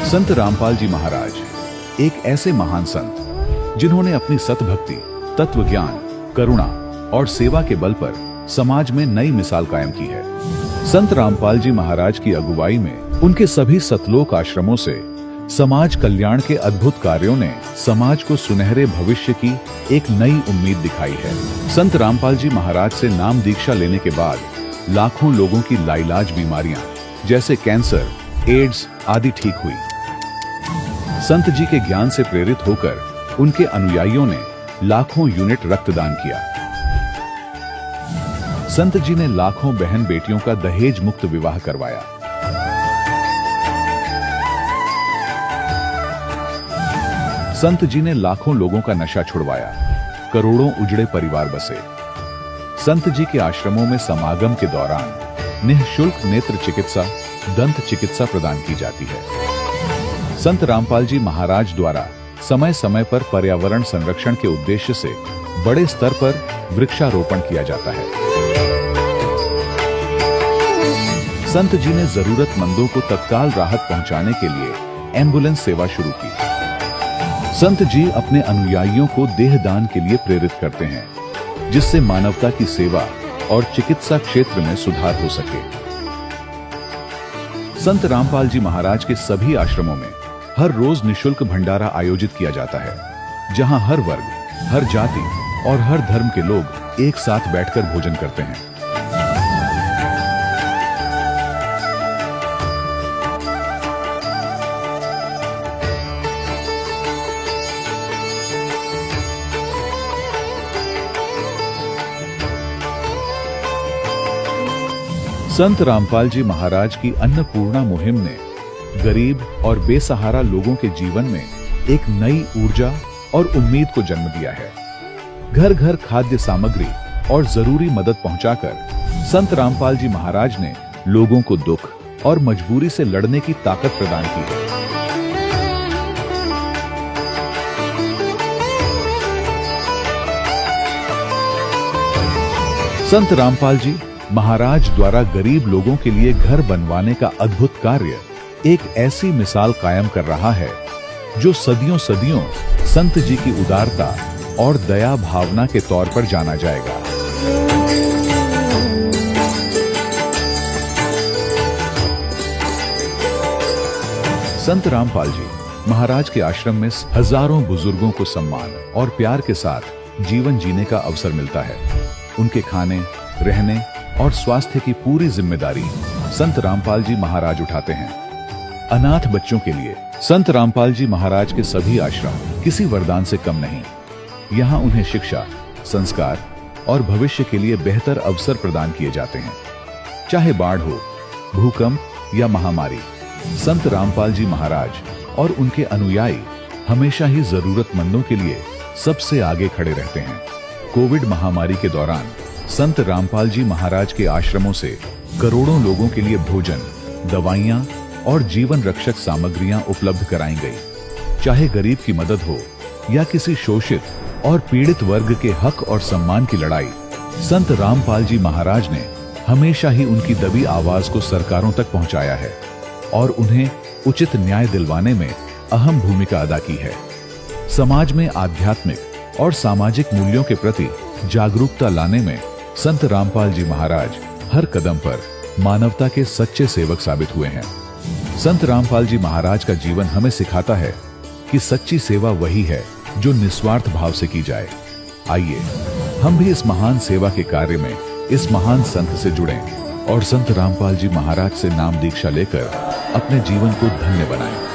संत रामपाल जी महाराज एक ऐसे महान संत जिन्होंने अपनी सतभक्ति, तत्व ज्ञान, करुणा और सेवा के बल पर समाज में नई मिसाल कायम की है। संत रामपाल जी महाराज की अगुवाई में उनके सभी सतलोक आश्रमों से समाज कल्याण के अद्भुत कार्यों ने समाज को सुनहरे भविष्य की एक नई उम्मीद दिखाई है। संत रामपाल जी महाराज से नाम दीक्षा लेने के बाद लाखों लोगों की लाइलाज बीमारियां जैसे कैंसर, एड्स आदि ठीक हुई। संत जी के ज्ञान से प्रेरित होकर उनके अनुयायियों ने लाखों यूनिट रक्तदान किया। संत जी ने लाखों बहन बेटियों का दहेज मुक्त विवाह करवाया। संत जी ने लाखों लोगों का नशा छुड़वाया, करोड़ों उजड़े परिवार बसे। संत जी के आश्रमों में समागम के दौरान निःशुल्क नेत्र चिकित्सा, दंत चिकित्सा प्रदान की जाती है। संत रामपाल जी महाराज द्वारा समय समय पर पर्यावरण संरक्षण के उद्देश्य से बड़े स्तर पर वृक्षारोपण किया जाता है। संत जी ने जरूरतमंदों को तत्काल राहत पहुंचाने के लिए एम्बुलेंस सेवा शुरू की। संत जी अपने अनुयायियों को देहदान के लिए प्रेरित करते हैं, जिससे मानवता की सेवा और चिकित्सा क्षेत्र में सुधार हो सके। संत रामपाल जी महाराज के सभी आश्रमों में हर रोज निःशुल्क भंडारा आयोजित किया जाता है, जहां हर वर्ग, हर जाति और हर धर्म के लोग एक साथ बैठकर भोजन करते हैं। संत रामपाल जी महाराज की अन्नपूर्णा मुहिम ने गरीब और बेसहारा लोगों के जीवन में एक नई ऊर्जा और उम्मीद को जन्म दिया है। घर घर खाद्य सामग्री और जरूरी मदद पहुंचाकर संत रामपाल जी महाराज ने लोगों को दुख और मजबूरी से लड़ने की ताकत प्रदान की है। संत रामपाल जी महाराज द्वारा गरीब लोगों के लिए घर बनवाने का अद्भुत कार्य एक ऐसी मिसाल कायम कर रहा है जो सदियों सदियों संत जी की उदारता और दया भावना के तौर पर जाना जाएगा। संत रामपाल जी महाराज के आश्रम में हजारों बुजुर्गों को सम्मान और प्यार के साथ जीवन जीने का अवसर मिलता है। उनके खाने, रहने और स्वास्थ्य की पूरी जिम्मेदारी संत रामपाल जी महाराज उठाते हैं। अनाथ बच्चों के लिए संत रामपाल जी महाराज के सभी आश्रम किसी वरदान से कम नहीं। यहाँ उन्हें शिक्षा, संस्कार और भविष्य के लिए बेहतर अवसर प्रदान किए जाते हैं। चाहे बाढ़ हो, भूकंप या महामारी, संत रामपाल जी महाराज और उनके अनुयायी हमेशा ही जरूरतमंदों के लिए सबसे आगे खड़े रहते हैं। कोविड महामारी के दौरान संत रामपाल जी महाराज के आश्रमों से करोड़ों लोगों के लिए भोजन, दवाइयां और जीवन रक्षक सामग्रियां उपलब्ध कराई गई। चाहे गरीब की मदद हो या किसी शोषित और पीड़ित वर्ग के हक और सम्मान की लड़ाई, संत रामपाल जी महाराज ने हमेशा ही उनकी दबी आवाज को सरकारों तक पहुंचाया है और उन्हें उचित न्याय दिलवाने में अहम भूमिका अदा की है। समाज में आध्यात्मिक और सामाजिक मूल्यों के प्रति जागरूकता लाने में संत रामपाल जी महाराज हर कदम पर मानवता के सच्चे सेवक साबित हुए हैं। संत रामपाल जी महाराज का जीवन हमें सिखाता है कि सच्ची सेवा वही है जो निस्वार्थ भाव से की जाए। आइए हम भी इस महान सेवा के कार्य में इस महान संत से जुड़ें और संत रामपाल जी महाराज से नाम दीक्षा लेकर अपने जीवन को धन्य बनाएं।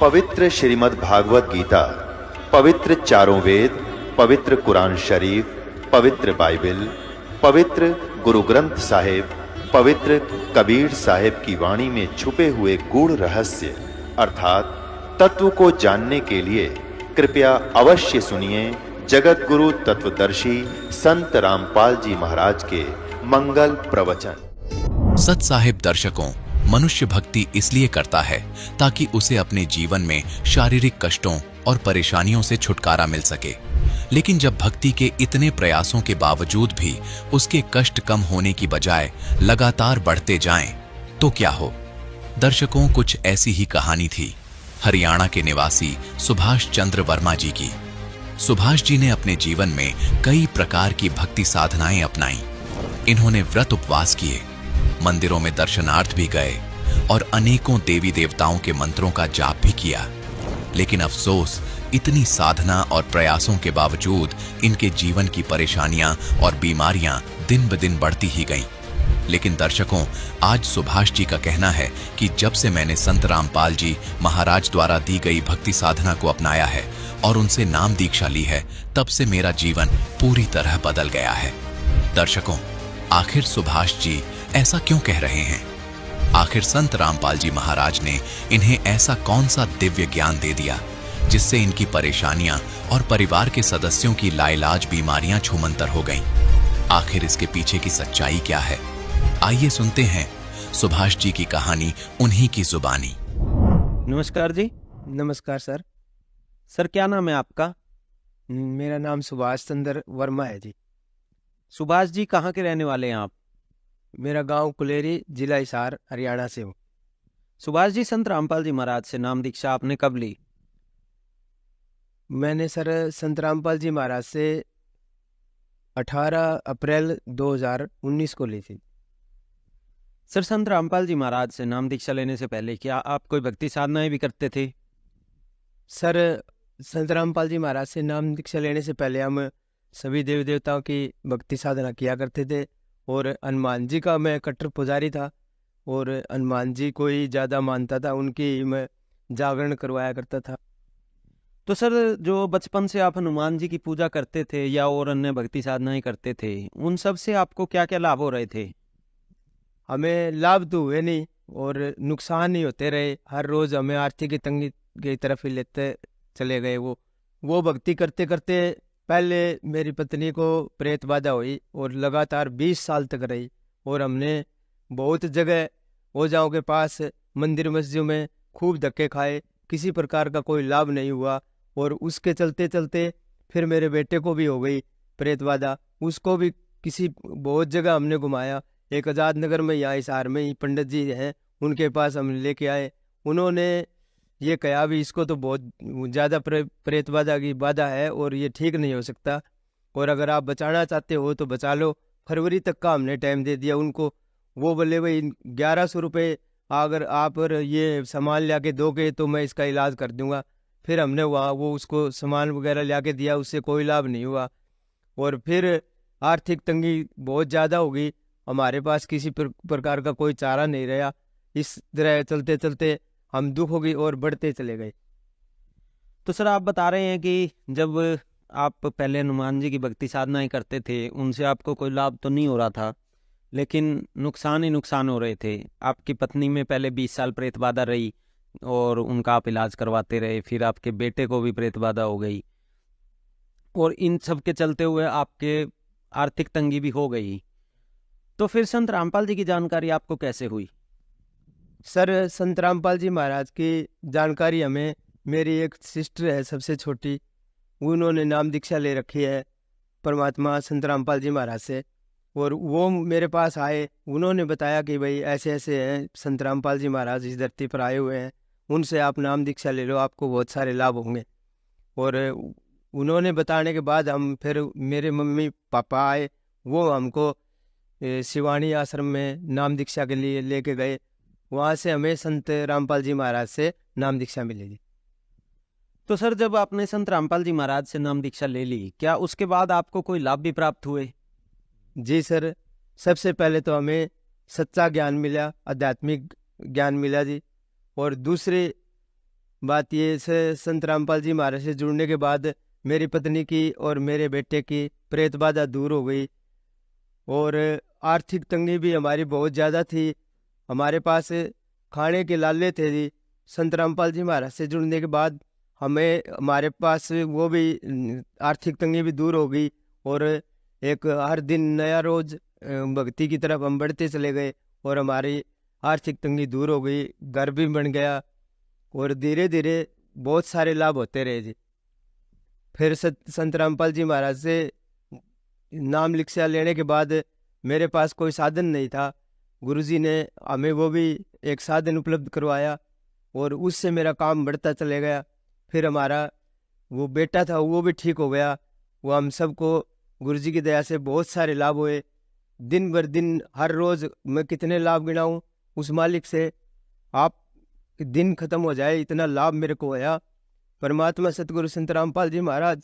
पवित्र श्रीमद् भागवत गीता, पवित्र चारों वेद, पवित्र कुरान शरीफ, पवित्र बाइबल, पवित्र गुरु ग्रंथ साहिब, पवित्र कबीर साहिब की वाणी में छुपे हुए गूढ़ रहस्य अर्थात तत्व को जानने के लिए कृपया अवश्य सुनिए जगत गुरु तत्वदर्शी संत रामपाल जी महाराज के मंगल प्रवचन। सत साहिब दर्शकों, मनुष्य भक्ति इसलिए करता है ताकि उसे अपने जीवन में शारीरिक कष्टों और परेशानियों से छुटकारा मिल सके। लेकिन जब भक्ति के इतने प्रयासों के बावजूद भी उसके कष्ट कम होने की बजाय लगातार बढ़ते जाएं, तो क्या हो? दर्शकों, कुछ ऐसी ही कहानी थी हरियाणा के निवासी सुभाष चंद्र वर्मा जी की। सुभाष जी ने अपने जीवन में कई प्रकार की भक्ति साधनाएं अपनाई। इन्होंने व्रत उपवास किए, मंदिरों में दर्शनार्थ भी गए और अनेकों देवी देवताओं के मंत्रों का जाप भी किया। लेकिन अफसोस, इतनी साधना और प्रयासों के बावजूद इनके जीवन की परेशानियां और बीमारियां दिन ब दिन बढ़ती ही गईं। लेकिन दर्शकों, आज सुभाष जी का कहना है कि जब से मैंने संत रामपाल जी महाराज द्वारा दी गई भक्ति साधना को अपनाया है और उनसे नाम दीक्षा ली है, तब से मेरा जीवन पूरी तरह बदल गया है। दर्शकों, आखिर सुभाष जी ऐसा क्यों कह रहे हैं? आखिर संत रामपाल जी महाराज ने इन्हें ऐसा कौन सा दिव्य ज्ञान दे दिया जिससे इनकी परेशानियां और परिवार के सदस्यों की लाइलाज बीमारियां छूमंतर हो गईं? आखिर इसके पीछे की सच्चाई क्या है? आइए सुनते हैं सुभाष जी की कहानी उन्हीं की जुबानी। नमस्कार जी। नमस्कार सर। सर, क्या नाम है आपका? मेरा नाम सुभाष चंद्र वर्मा है जी। सुभाष जी, कहाँ के रहने वाले हैं आप? मेरा गांव कुलेरी, जिला हिसार, हरियाणा से हूँ। सुभाष जी, संत रामपाल जी महाराज से नाम दीक्षा आपने कब ली? मैंने सर संत रामपाल जी महाराज से 18 अप्रैल 2019 को ली थी। सर, संत रामपाल जी महाराज से नाम दीक्षा लेने से पहले क्या आप कोई भक्ति साधनाएं भी करते थे? सर, संत रामपाल जी महाराज से नाम दीक्षा लेने से पहले हम सभी देवी देवताओं की भक्ति साधना किया करते थे और हनुमान जी का मैं कट्टर पुजारी था और हनुमान जी को ही ज़्यादा मानता था, उनकी मैं जागरण करवाया करता था। तो सर, जो बचपन से आप हनुमान जी की पूजा करते थे या और अन्य भक्ति साधनाएं करते थे, उन सब से आपको क्या क्या लाभ हो रहे थे? हमें लाभ तो हुए नहीं और नुकसान ही होते रहे। हर रोज़ हमें आर्थिक तंगी की तरफ ही लेते चले गए। वो भक्ति करते करते पहले मेरी पत्नी को प्रेत बाधा हुई और लगातार 20 साल तक रही और हमने बहुत जगह ओझाओं के पास, मंदिर मस्जिदों में खूब धक्के खाए, किसी प्रकार का कोई लाभ नहीं हुआ। और उसके चलते चलते फिर मेरे बेटे को भी हो गई प्रेत बाधा, उसको भी बहुत जगह हमने घुमाया। एक आज़ाद नगर में, यहाँ हिसार में ही पंडित जी हैं, उनके पास हम लेके आए। उन्होंने ये कहा भी इसको तो बहुत ज़्यादा प्रेत बाधा की बाधा है और ये ठीक नहीं हो सकता, और अगर आप बचाना चाहते हो तो बचा लो। फरवरी तक का हमने टाइम दे दिया उनको। वो बोले भाई 1100 रुपये अगर आप ये सामान ला के दोगे तो मैं इसका इलाज कर दूंगा। फिर हमने वहाँ वो उसको सामान वगैरह ला के दिया, उससे कोई लाभ नहीं हुआ। और फिर आर्थिक तंगी बहुत ज़्यादा हो गई, हमारे पास किसी प्रकार का कोई चारा नहीं रहा। इस तरह चलते चलते हम दुखों की ओर बढ़ते चले गए। तो सर, आप बता रहे हैं कि जब आप पहले हनुमान जी की भक्ति साधनाएं करते थे, उनसे आपको कोई लाभ तो नहीं हो रहा था, लेकिन नुकसान ही नुकसान हो रहे थे। आपकी पत्नी में पहले 20 साल प्रेत बाधा रही और उनका आप इलाज करवाते रहे, फिर आपके बेटे को भी प्रेत बाधा हो गई और इन सब के चलते हुए आपके आर्थिक तंगी भी हो गई। तो फिर संत रामपाल जी की जानकारी आपको कैसे हुई? सर, संत रामपाल जी महाराज की जानकारी हमें, मेरी एक सिस्टर है सबसे छोटी, उन्होंने नाम दीक्षा ले रखी है परमात्मा संत रामपाल जी महाराज से, और वो मेरे पास आए। उन्होंने बताया कि भाई ऐसे ऐसे हैं संत रामपाल जी महाराज इस धरती पर आए हुए हैं, उनसे आप नाम दीक्षा ले लो, आपको बहुत सारे लाभ होंगे। और उन्होंने बताने के बाद हम फिर मेरे मम्मी पापा आए, वो हमको शिवानी आश्रम में नाम दीक्षा के लिए लेके गए। वहाँ से हमें संत रामपाल जी महाराज से नाम दीक्षा मिलेगी। तो सर, जब आपने संत रामपाल जी महाराज से नाम दीक्षा ले ली, क्या उसके बाद आपको कोई लाभ भी प्राप्त हुए? जी सर, सबसे पहले तो हमें सच्चा ज्ञान मिला, आध्यात्मिक ज्ञान मिला जी। और दूसरे बात ये संत रामपाल जी महाराज से जुड़ने के बाद मेरी पत्नी की और मेरे बेटे की प्रेत बाधा दूर हो गई और आर्थिक तंगी भी हमारी बहुत ज़्यादा थी। हमारे पास खाने के लाले थे जी। संत रामपाल जी महाराज से जुड़ने के बाद हमारे पास वो भी आर्थिक तंगी भी दूर हो गई और एक हर दिन नया रोज भक्ति की तरफ हम बढ़ते चले गए और हमारी आर्थिक तंगी दूर हो गई, घर भी बन गया और धीरे धीरे बहुत सारे लाभ होते रहे जी। फिर संत रामपाल जी महाराज से नाम दीक्षा लेने के बाद मेरे पास कोई साधन नहीं था। गुरुजी ने हमें वो भी एक साधन उपलब्ध करवाया और उससे मेरा काम बढ़ता चले गया। फिर हमारा वो बेटा था वो भी ठीक हो गया। वो हम सबको गुरुजी की दया से बहुत सारे लाभ हुए। दिन भर दिन हर रोज़ मैं कितने लाभ गिनाऊं उस मालिक से, आप दिन खत्म हो जाए इतना लाभ मेरे को होया। परमात्मा सतगुरु संत रामपाल जी महाराज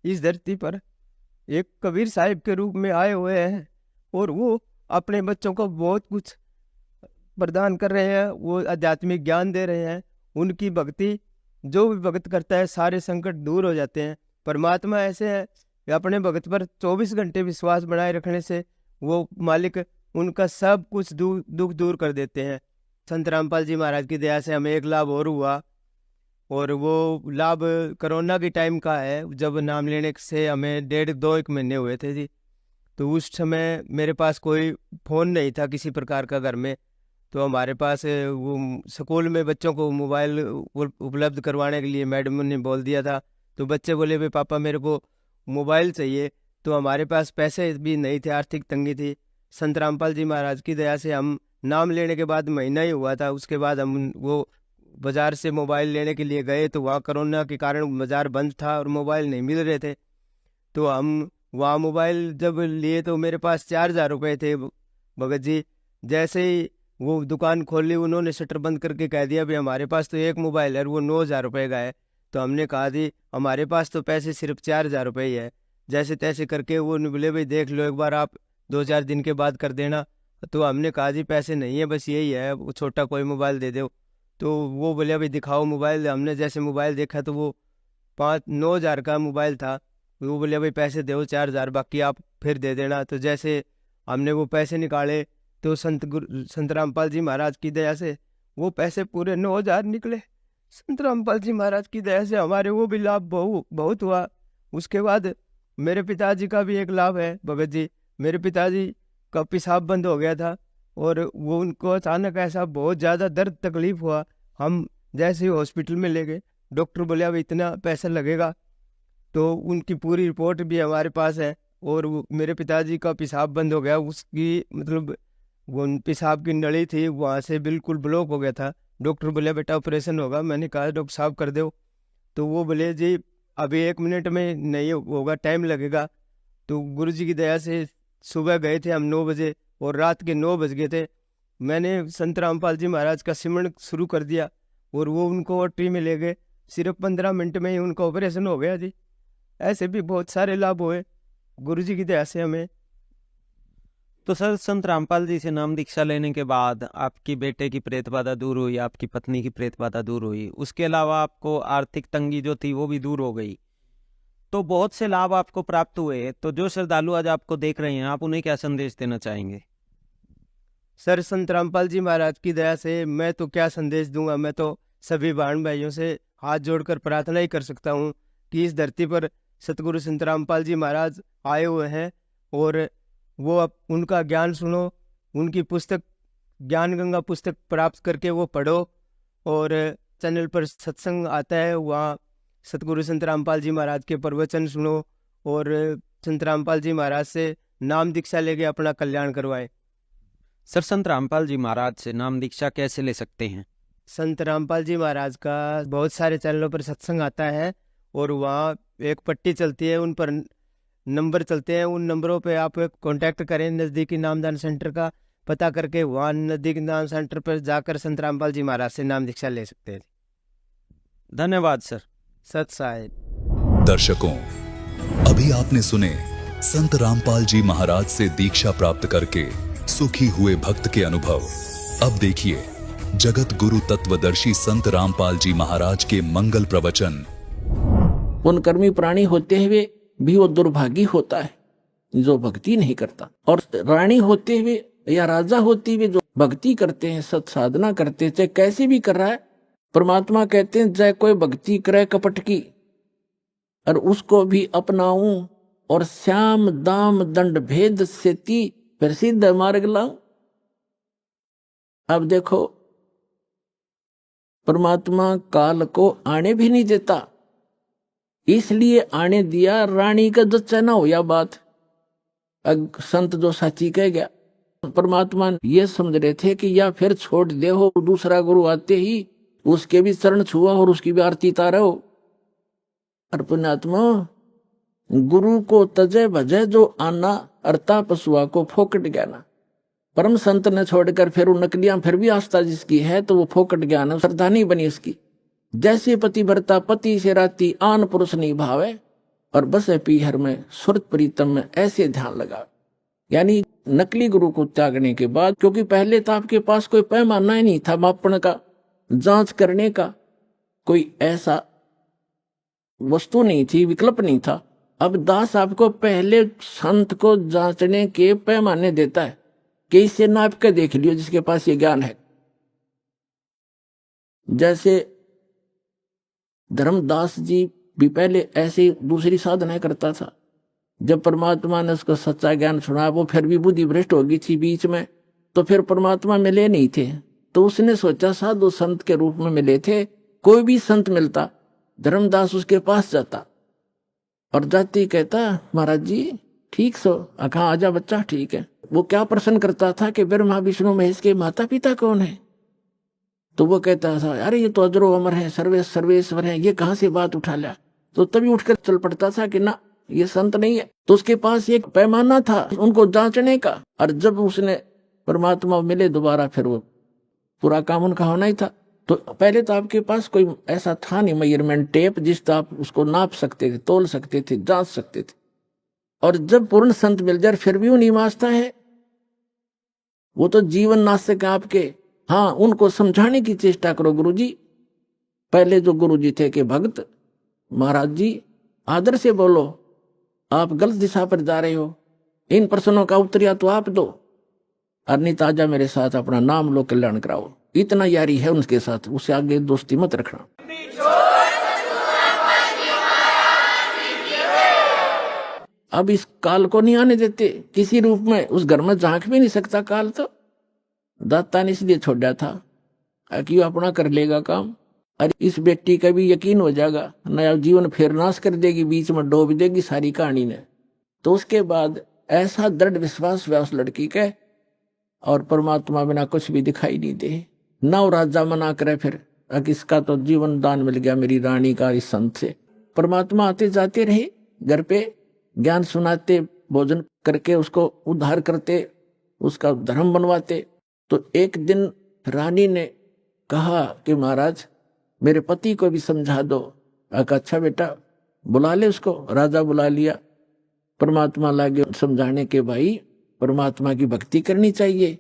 इस धरती पर एक कबीर साहिब के रूप में आए हुए हैं और वो अपने बच्चों को बहुत कुछ प्रदान कर रहे हैं। वो आध्यात्मिक ज्ञान दे रहे हैं। उनकी भक्ति जो भी भक्त करता है सारे संकट दूर हो जाते हैं। परमात्मा ऐसे है कि अपने भक्त पर 24 घंटे विश्वास बनाए रखने से वो मालिक उनका सब कुछ दुख दूर कर देते हैं। संत रामपाल जी महाराज की दया से हमें एक लाभ और हुआ और वो लाभ कोरोना के टाइम का है, जब नाम लेने से हमें 1.5-2 महीने हुए थे जी। तो उस समय मेरे पास कोई फ़ोन नहीं था किसी प्रकार का घर में। तो हमारे पास वो स्कूल में बच्चों को मोबाइल उपलब्ध करवाने के लिए मैडम ने बोल दिया था। तो बच्चे बोले भाई पापा मेरे को मोबाइल चाहिए। तो हमारे पास पैसे भी नहीं थे, आर्थिक तंगी थी। संत रामपाल जी महाराज की दया से हम नाम लेने के बाद महीना ही हुआ था, उसके बाद हम वो बाज़ार से मोबाइल लेने के लिए गए। तो वहाँ कोरोना के कारण बाज़ार बंद था और मोबाइल नहीं मिल रहे थे। तो हम वहाँ मोबाइल जब लिए तो मेरे पास 4,000 रुपये थे भगत जी। जैसे ही वो दुकान खोली उन्होंने शटर बंद करके कह दिया भाई हमारे पास तो एक मोबाइल है वो 9,000 रुपये का है। तो हमने कहा जी हमारे पास तो पैसे सिर्फ 4,000 रुपये ही है। जैसे तैसे करके वो बोले भाई देख लो एक बार आप 2-4 दिन के बाद कर देना। तो हमने कहा जी पैसे नहीं है बस यही है, वो छोटा कोई मोबाइल दे दो। तो वो बोले भाई दिखाओ मोबाइल। हमने जैसे मोबाइल देखा तो वो 9,000 का मोबाइल था। वो बोले भाई पैसे दो 4,000 बाकी आप फिर दे देना। तो जैसे हमने वो पैसे निकाले तो संत रामपाल जी महाराज की दया से वो पैसे पूरे 9,000 निकले। संत रामपाल जी महाराज की दया से हमारे वो भी लाभ बहुत हुआ। उसके बाद मेरे पिताजी का भी एक लाभ है भगत जी। मेरे पिताजी का पेशाब बंद हो गया था और वो उनको अचानक ऐसा बहुत ज़्यादा दर्द तकलीफ हुआ। हम जैसे ही हॉस्पिटल में ले गए डॉक्टर बोले अब इतना पैसा लगेगा। तो उनकी पूरी रिपोर्ट भी हमारे पास है और वो मेरे पिताजी का पेशाब बंद हो गया। उसकी मतलब वो पेशाब की नली थी वहाँ से बिल्कुल ब्लॉक हो गया था। डॉक्टर बोले बेटा ऑपरेशन होगा। मैंने कहा डॉक्टर साहब कर दो। तो वो बोले जी अभी 1 मिनट में नहीं होगा, टाइम लगेगा। तो गुरुजी की दया से सुबह गए थे हम 9 बजे और रात के 9 बज गए थे। मैंने संत रामपाल जी महाराज का सिमरन शुरू कर दिया और वो उनको ओटी में ले गए। सिर्फ 15 मिनट में ही उनका ऑपरेशन हो गया जी। ऐसे भी बहुत सारे लाभ हुए गुरुजी की दया से हमें। तो सर संत रामपाल जी से नाम दीक्षा लेने के बाद आपकी बेटे की प्रेत बाधा दूर हुई, आपकी पत्नी की प्रेत बाधा दूर हुई, उसके अलावा आपको आर्थिक तंगी जो थी वो भी दूर हो गई। तो बहुत से लाभ आपको प्राप्त हुए। तो जो श्रद्धालु आज आपको देख रहे हैं आप उन्हें क्या संदेश देना चाहेंगे? सर संत रामपाल जी महाराज की दया से मैं तो क्या संदेश दूंगा। मैं तो सभी बहन भाइयों से हाथ जोड़कर प्रार्थना ही कर सकता हूँ कि इस धरती पर सतगुरु संत रामपाल जी महाराज आए हुए हैं और वो अब उनका ज्ञान सुनो, उनकी पुस्तक ज्ञान गंगा पुस्तक प्राप्त करके वो पढ़ो। और चैनल पर सत्संग आता है वहाँ सतगुरु संत रामपाल जी महाराज के प्रवचन सुनो और संत रामपाल जी महाराज से नाम दीक्षा लेके अपना कल्याण करवाए। सर संत रामपाल जी महाराज से नाम दीक्षा कैसे ले सकते हैं? संत रामपाल जी महाराज का बहुत सारे चैनलों पर सत्संग आता है और वहाँ एक पट्टी चलती है, उन पर नंबर चलते हैं। उन नंबरों पे आप कांटेक्ट करें, नज़दीकी नामदान सेंटर का पता करके वहाँ नज़दीकी नाम सेंटर पर जाकर संत रामपाल जी महाराज से नाम दीक्षा ले सकते हैं। धन्यवाद सर। सत साहिब। दर्शकों, अभी आपने सुने संत रामपाल जी महाराज से दीक्षा प्राप्त करके सुखी हुए भक्त के अनुभव। अब देखिए जगत गुरु तत्वदर्शी संत रामपाल जी महाराज के मंगल प्रवचन। पुण्यकर्मी प्राणी होते हुए भी वो दुर्भागी होता है जो भक्ति नहीं करता, और रानी होते हुए या राजा होते हुए जो भक्ति करते हैं, सत साधना करते हैं, चाहे कैसे भी कर रहा है। परमात्मा कहते हैं चाहे कोई भक्ति करे कपट की और उसको भी अपनाऊं, और श्याम दाम दंड भेद सेती फिर सिद्ध मार्ग लाऊं। अब देखो, परमात्मा काल को आने भी नहीं देता, इसलिए आने दिया रानी का जच्चा ना हो या बात। संत जो साची कह गया, परमात्मा ये समझ रहे थे कि या फिर छोड़ दे हो, दूसरा गुरु आते ही उसके भी चरण छुआ और उसकी भी आरती तारा हो। और पुण्यात्मा, गुरु को तजे भजे जो आना, अर्ता पशुआ को फोकट ज्ञाना। परम संत ने छोड़कर फिर उन नकलियां फिर भी आस्था जिसकी है तो वो फोकट ज्ञान श्रद्धा नहीं बनी उसकी। जैसे पति भरता पति से राती आन पुरुष नहीं भावे, और बसे पीहर में सुरत प्रीतम में ऐसे ध्यान लगा। यानी नकली गुरु को त्यागने के बाद, क्योंकि पहले तो आपके पास कोई पैमाना ही नहीं था मापन का, जांच करने का कोई ऐसा वस्तु नहीं थी, विकल्प नहीं था। अब दास आपको पहले संत को जांचने के पैमाने देता है कि इसे नाप के देख लियो जिसके पास ये ज्ञान है। जैसे धर्मदास जी भी पहले ऐसे दूसरी साधना करता था। जब परमात्मा ने उसको सच्चा ज्ञान सुना, वो फिर भी बुद्धि भ्रष्ट हो गई थी बीच में, तो फिर परमात्मा मिले नहीं थे। तो उसने सोचा साधु संत के रूप में मिले थे, कोई भी संत मिलता धर्मदास उसके पास जाता, और जाती कहता महाराज जी ठीक सो, कहा आजा बच्चा ठीक है। वो क्या प्रश्न करता था कि ब्रह्मा विष्णु महेश के माता पिता कौन है? तो वो कहता था अरे ये तो अजरो अमर है, सर्वेश्वर है, ये कहाँ से बात उठा लिया? तो तभी उठकर चल पड़ता था कि ना ये संत नहीं है। तो उसके पास एक पैमाना था उनको जांचने का, और जब उसने परमात्मा मिले दोबारा, फिर वो पूरा काम उनका होना ही था। तो पहले तो आपके पास कोई ऐसा था नहीं मेजरमेंट टेप जिससे आप उसको नाप सकते थे, तोल सकते थे, जांच सकते थे। और जब पूर्ण संत मिल जाए फिर भी वो नहीं मांझता है, वो तो जीवन नास्तिक आपके। हाँ, उनको समझाने की चेष्टा करो गुरुजी। पहले जो गुरुजी थे कि भक्त महाराज जी आदर से बोलो, आप गलत दिशा पर जा रहे हो, इन प्रश्नों का उत्तर तो आप दो, और नहीं ताजा मेरे साथ अपना नाम लो, कल्याण कराओ। इतना यारी है उनके साथ, उससे आगे दोस्ती मत रखना। अब इस काल को नहीं आने देते किसी रूप में, उस घर में झांक भी नहीं सकता काल। तो दाता ने इसलिए छोड़ा था कि अपना कर लेगा काम, और इस बेटी का भी यकीन हो जाएगा, नया जीवन फिर नाश कर देगी, बीच में डूब देगी सारी कहानी ने। तो उसके बाद ऐसा दृढ़ विश्वास हुआ उस लड़की के, और परमात्मा बिना कुछ भी दिखाई नहीं दे। नव राजा मना करे फिर, इसका तो जीवन दान मिल गया मेरी रानी का इस संत से। परमात्मा आते जाते रहे घर पे, ज्ञान सुनाते, भोजन करके उसको उद्धार करते, उसका धर्म बनवाते। तो एक दिन रानी ने कहा कि महाराज मेरे पति को भी समझा दो। अच्छा बेटा बुला ले उसको। राजा बुला लिया, परमात्मा लागे समझाने के भाई परमात्मा की भक्ति करनी चाहिए,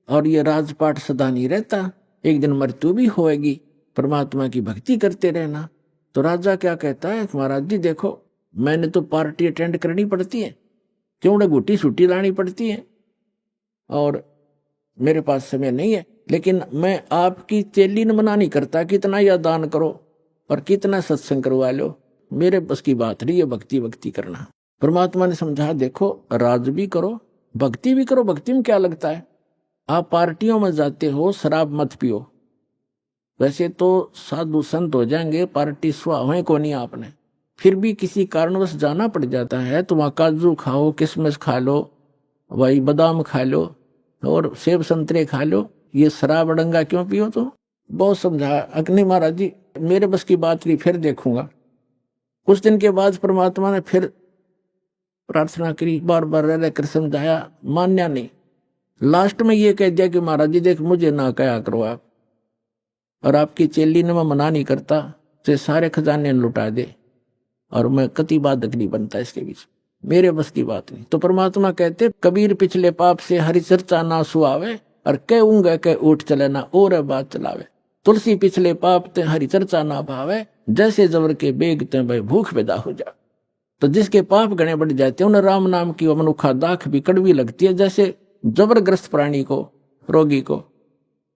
और ये राजपाट सदा नहीं रहता, एक दिन मृत्यु भी होएगी, परमात्मा की भक्ति करते रहना। तो राजा क्या कहता है, महाराज जी देखो मैंने तो पार्टी अटेंड करनी पड़ती है, क्यों गुटी छुट्टी लानी पड़ती है, और मेरे पास समय नहीं है, लेकिन मैं आपकी चेली न मना नहीं करता, कितना या दान करो और कितना सत्संग करवा लो, मेरे बस की बात नहीं है भक्ति करना। परमात्मा ने समझा देखो राज भी करो भक्ति भी करो। भक्ति में क्या लगता है, आप पार्टियों में जाते हो, शराब मत पियो। वैसे तो साधु संत हो जाएंगे, पार्टी स्वाहें को नहीं आपने, फिर भी किसी कारणवश जाना पड़ जाता है तो वहाँ काजू खाओ, किशमिश खा लो, वही बादाम खा लो, और सेब संतरे खा लो। ये शराब अड़ंगा क्यों पियो? तो बहुत समझाया, अग्नि महाराज जी मेरे बस की बात नहीं, फिर देखूंगा। कुछ दिन के बाद परमात्मा ने फिर प्रार्थना करी, बार बार रहकर समझाया, मान्या नहीं। लास्ट में ये कह दिया कि महाराज जी देख मुझे ना कहा करो आप, और आपकी चेली ने मैं मना नहीं करता, से सारे खजाने लुटा दे, और मैं कति बाधक नहीं बनता इसके बीच, मेरे बस की बात नहीं। तो परमात्मा कहते कबीर पिछले पाप से हरि चर्चा ना सुआवे, और कह ऊँगा कह उठ चले ना और बात चलावे। तुलसी पिछले पाप ते हरि चर्चा ना भावे, जैसे जबर के बेग ते भाई भूख पैदा हो जा। तो जिसके पाप गणे बढ़ जाते हैं उन्हें राम नाम की मनुखा दाख भी कड़वी लगती है। जैसे जबरग्रस्त प्राणी को, रोगी को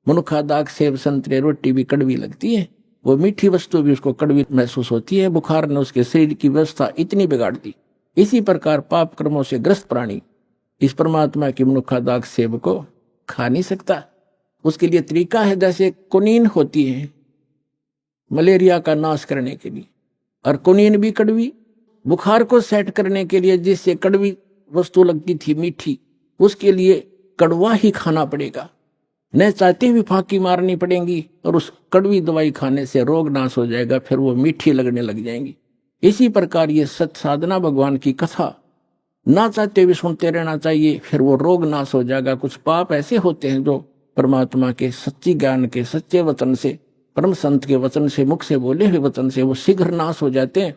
मनुखा दाख सेब संतरे रोटी भी कड़वी लगती है, वो मीठी वस्तु भी उसको कड़वी महसूस होती है। बुखार ने उसके शरीर की व्यवस्था इतनी बिगाड़ दी। इसी प्रकार पाप कर्मों से ग्रस्त प्राणी इस परमात्मा की मनुखा दाख सेब को खा नहीं सकता। उसके लिए तरीका है, जैसे कुनीन होती है मलेरिया का नाश करने के लिए, और कुनीन भी कड़वी। बुखार को सेट करने के लिए जिससे कड़वी वस्तु लगती थी मीठी, उसके लिए कड़वा ही खाना पड़ेगा, न चाहते भी फांकी मारनी पड़ेगी, और उस कड़वी दवाई खाने से रोग नाश हो जाएगा, फिर वो मीठी लगने लग जाएंगी। इसी प्रकार ये सत साधना भगवान की कथा ना चाहते भी सुनते रहना चाहिए, फिर वो रोग नाश हो जाएगा। कुछ पाप ऐसे होते हैं जो परमात्मा के सच्ची ज्ञान के सच्चे वचन से, परम संत के वचन से, मुख से बोले हुए वचन से वो शीघ्र नाश हो जाते हैं,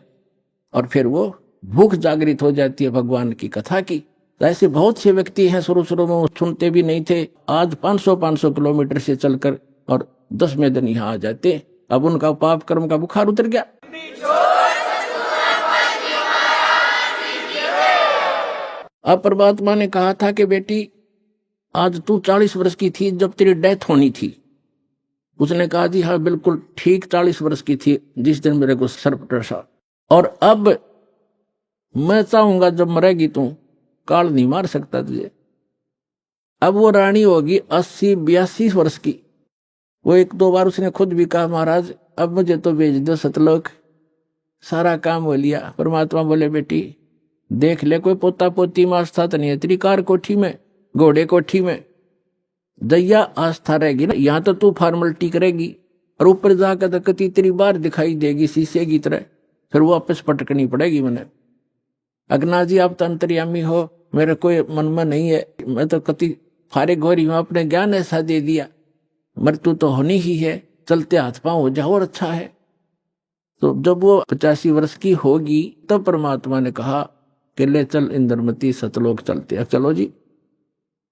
और फिर वो भूख जागृत हो जाती है भगवान की कथा की। ऐसे बहुत से व्यक्ति हैं शुरू में वो सुनते भी नहीं थे, आज 500 किलोमीटर से चलकर और 10 में दिन यहाँ आ जाते। अब उनका पाप कर्म का बुखार उतर गया। अब परमात्मा ने कहा था कि बेटी आज तू 40 वर्ष की थी जब तेरी डेथ होनी थी। उसने कहा जी हाँ बिल्कुल ठीक 40 वर्ष की थी जिस दिन मेरे को सर्प डसा, और अब मैं चाहूंगा जब मरेगी तू काल नहीं मार सकता तुझे। अब वो रानी होगी 80-82 वर्ष की। वो 1-2 बार उसने खुद भी कहा महाराज अब मुझे तो भेज दो सतलोक, सारा काम हो लिया। परमात्मा बोले बेटी देख ले कोई पोता पोती में आस्था तो नहीं है तेरी, कार कोठी में घोड़े कोठी में दैया आस्था रहेगी ना, यहाँ तो तू फॉर्मेलिटी करेगी और ऊपर जाकर तो कति तेरी बार दिखाई देगी शीशे की तरह, फिर वापस पटकनी पड़ेगी। मैंने अगना जी आप तो अंतर्यामी हो, मेरे कोई मन में नहीं है, मैं तो कति फारिग हो रही हूँ, अपने ज्ञान ऐसा दे दिया, मृत्यु तो होनी ही है, चलते हाथ पांव हो जाओ और अच्छा है। तो जब वो 85 वर्ष की होगी तब परमात्मा ने कहा कि ले चल इंद्रमती सतलोक चलते। अब चलो जी।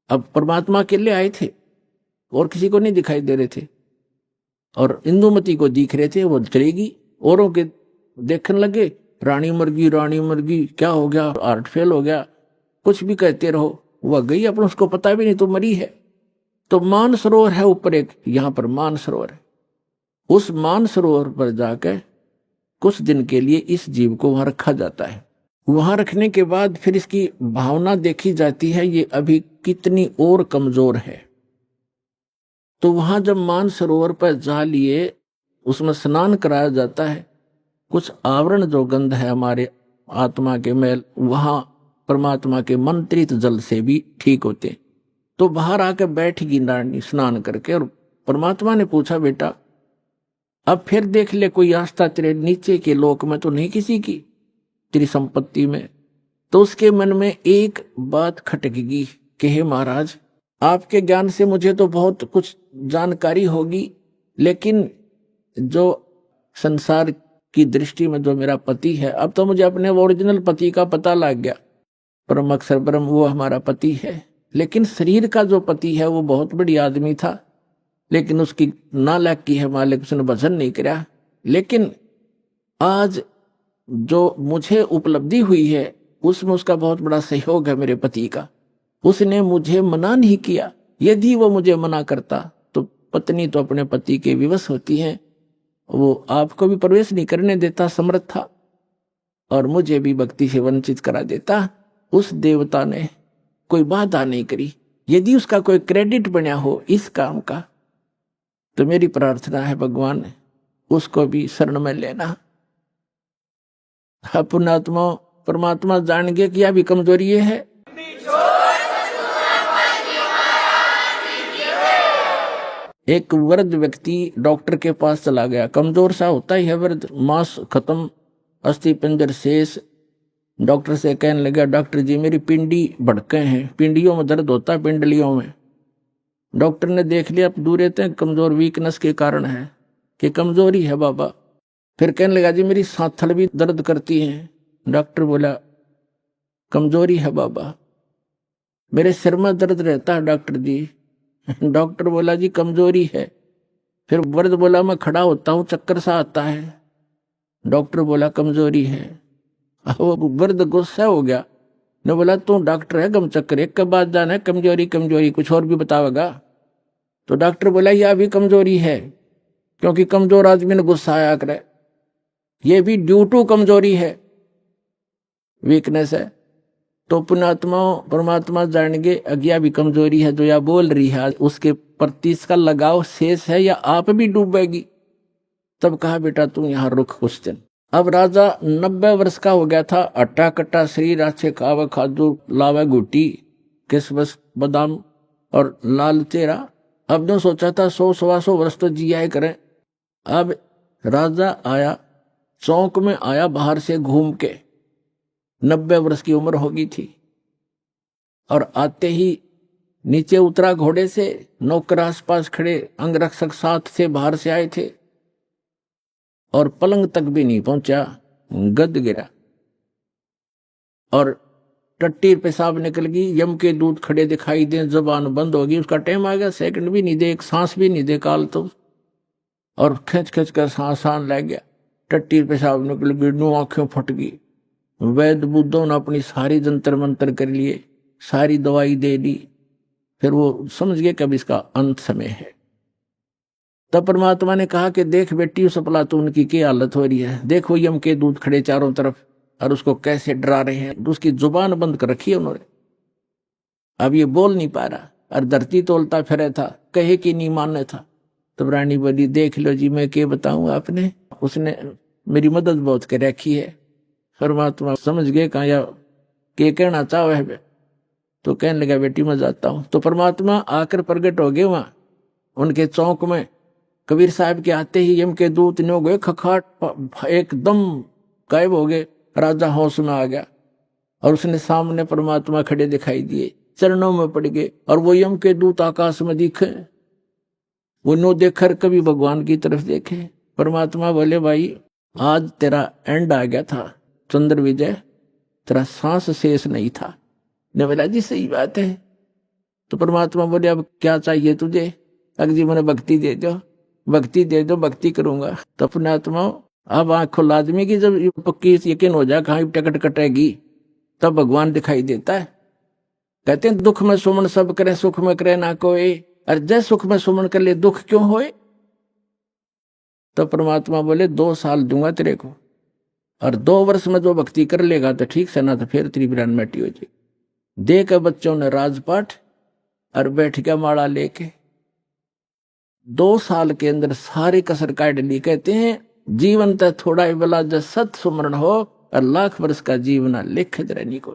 अब परमात्मा अकेले आए थे और किसी को नहीं दिखाई दे रहे थे, और इंदुमती को दिख रहे थे, वो चलेगी। औरों के देखने लगे रानी मर गई, क्या हो गया, हार्ट फेल हो गया, कुछ भी कहते रहो, वह गई अपन उसको पता भी नहीं तो मरी है। तो मान सरोवर है ऊपर एक, यहाँ पर मान सरोवर है, उस मान सरोवर पर जाकर कुछ दिन के लिए इस जीव को वहां रखा जाता है। वहां रखने के बाद फिर इसकी भावना देखी जाती है ये अभी कितनी और कमजोर है। तो वहां जब मान सरोवर पर जा लिए उसमें स्नान कराया जाता है, कुछ आवरण जो गंध है हमारे आत्मा के मैल वहां परमात्मा के मंत्रित जल से भी ठीक होते। तो बाहर आकर बैठगी नारनी स्नान करके, और परमात्मा ने पूछा बेटा अब फिर देख ले कोई आस्था तेरे नीचे के लोक में तो नहीं किसी की, तेरी संपत्ति में। तो उसके मन में एक बात खटकेगी कि हे महाराज आपके ज्ञान से मुझे तो बहुत कुछ जानकारी होगी, लेकिन जो संसार की दृष्टि में जो मेरा पति है, अब तो मुझे अपने ओरिजिनल पति का पता लग गया, परम अक्षर ब्रह्म वो हमारा पति है। लेकिन शरीर का जो पति है वो बहुत बड़ी आदमी था, लेकिन उसकी नालायकी है मालिक, उसने भजन नहीं किया। लेकिन आज जो मुझे उपलब्धि हुई है उसमें उसका बहुत बड़ा सहयोग है मेरे पति का, उसने मुझे मना नहीं किया। यदि वो मुझे मना करता तो पत्नी तो अपने पति के विवश होती है, वो आपको भी प्रवेश नहीं करने देता समर्थ था, और मुझे भी भक्ति से वंचित करा देता। उस देवता ने कोई बाधा नहीं करी। यदि उसका कोई क्रेडिट बना हो इस काम का तो मेरी प्रार्थना है भगवान उसको भी शरण में लेना। पुण्यात्मा परमात्मा जान गए कि यह भी कमजोरी है। एक वृद्ध व्यक्ति डॉक्टर के पास चला गया, कमजोर सा होता ही है वृद्ध, मांस खत्म, अस्थि पिंजर शेष। डॉक्टर से कहने लगा डॉक्टर जी मेरी पिंडी भड़के हैं, पिंडियों में दर्द होता है, पिंडलियों में। डॉक्टर ने देख लिया दूर रहते हैं, कमजोर वीकनेस के कारण है कि कमजोरी है बाबा। फिर कहने लगा जी मेरी सांथल भी दर्द करती है। डॉक्टर बोला कमजोरी है बाबा। मेरे सिर में दर्द रहता है डॉक्टर जी, डॉक्टर बोला जी कमजोरी है। फिर वृद्ध बोला मैं खड़ा होता हूँ चक्कर सा आता है। डॉक्टर बोला कमजोरी है। अब वो वृद्ध गुस्सा हो गया, ने बोला तू डॉक्टर है गम चक्कर एक के बाद जाना है, कमजोरी कमजोरी कुछ और भी बतावेगा। तो डॉक्टर बोला यह भी कमजोरी है, क्योंकि कमजोर आदमी ने गुस्सा आया करे, ये भी ड्यू टू कमजोरी है, वीकनेस है। तो पुण्यात्मा परमात्मा जानेंगे अज्ञा भी कमजोरी है, जो या बोल रही है उसके प्रति इसका लगाव शेष है या आप भी डूबेगी। तब कहा बेटा तू यहाँ रुक कुछ दिन। अब राजा 90 वर्ष का हो गया था, अट्टा कट्टा शरीर, अच्छे खावे खादू लावे गुटी किसमस बादाम और लाल चेहरा। अब जो सोचा था 100-125 वर्ष तो जिया ही करें। अब राजा आया, चौक में आया बाहर से घूम के, 90 वर्ष की उम्र होगी थी, और आते ही नीचे उतरा घोड़े से, नौकर आसपास खड़े, अंगरक्षक साथ से बाहर से आए थे, और पलंग तक भी नहीं पहुंचा, गद गिरा और टट्टी पेशाब निकल गई। यम के दूत खड़े दिखाई दे, जबान बंद होगी, उसका टाइम आ गया, सेकंड भी नहीं दे, एक सांस भी नहीं दे काल तो, और खिंच खिंच कर सांस आन लग गया, टट्टी पेशाब निकल गई, नू आंखें फट गई। वैद्य बुद्धों ने अपनी सारी जंतर मंतर कर लिए, सारी दवाई दे दी, फिर वो समझ गए कि अब इसका अंत समय है। तब परमात्मा ने कहा कि देख बेटी उस अफलातून की क्या हालत हो रही है, देखो यम के दूत खड़े चारों तरफ और उसको कैसे डरा रहे हैं, उसकी जुबान बंद कर रखी है उन्होंने, अब ये बोल नहीं पा रहा, और धरती तोलता फिरे था, कहे कि नहीं मानने था। तब रानी बोली देख लो जी मैं क्या बताऊं आपने, उसने मेरी मदद बहुत कर रखी है। परमात्मा समझ गए कहा या के कहना चाहो है, तो कहने लगा बेटी मैं जाता हूं। तो परमात्मा आकर प्रकट हो गए वहां उनके चौक में। कबीर साहब के आते ही यम के दूत ने हो गए खखाट, एकदम गायब हो गए। राजा होश में आ गया और उसने सामने परमात्मा खड़े दिखाई दिए, चरणों में पड़ गए, और वो यम के दूत आकाश में दिखे, वो नो देखकर कभी भगवान की तरफ देखे। परमात्मा बोले भाई आज तेरा एंड आ गया था चंद्र विजय, तेरा सांस शेष नहीं था। ने बोला जी सही बात है। तो परमात्मा बोले अब क्या चाहिए तुझे? अगर जी मैंने भक्ति दे दो, भक्ति दे दो, भक्ति करूंगा। तो पुण्यात्मा अब आंख खुल आदमी की जब पक्की यकीन हो जाए कहाँ टिकट कटेगी, तब भगवान दिखाई देता है। कहते हैं दुख में सुमन सब करे, सुख में करे ना कोई, और जय सुख में सुमन कर ले दुख क्यों होए। तो परमात्मा बोले 2 साल दूंगा तेरे को, और 2 वर्ष में जो भक्ति कर लेगा तो ठीक से, ना तो फिर तेरी बिरान मिट्टी हो जाएगी। देकर बच्चों ने राजपाट और बैठ गया माला लेके। 2 साल के अंदर सारी कसर काट ली। कहते हैं जीवन तो थोड़ा ही बला जब सत सुमरण हो, और लाख वर्ष का जीवन लिख रहने को।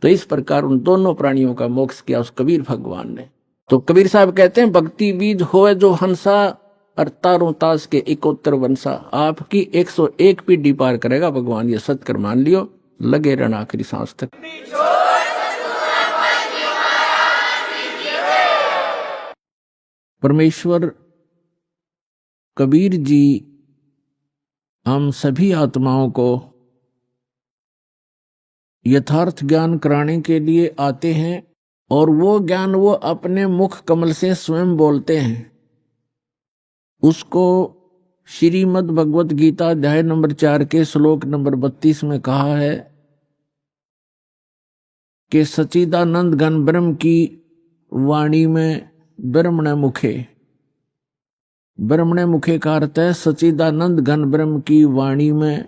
तो इस प्रकार उन दोनों प्राणियों का मोक्ष किया उस कबीर भगवान ने। तो कबीर साहब कहते हैं भक्ति बीज होए जो हंसा, और तारों तास के 71 वंशा। आपकी 101 पीढ़ी पार करेगा भगवान, ये सत्कर मान लियो, लगे रहना आखिरी सांस तक। परमेश्वर कबीर जी हम सभी आत्माओं को यथार्थ ज्ञान कराने के लिए आते हैं, और वो ज्ञान वो अपने मुख कमल से स्वयं बोलते हैं। उसको श्रीमद् भगवत गीता अध्याय नंबर 4 के श्लोक नंबर 32 में कहा है कि सच्चिदानंद घन ब्रह्म की वाणी में ब्रह्मण मुखे, ब्रह्मण मुखे का अर्थ है सच्चिदानंद घन ब्रह्म की वाणी में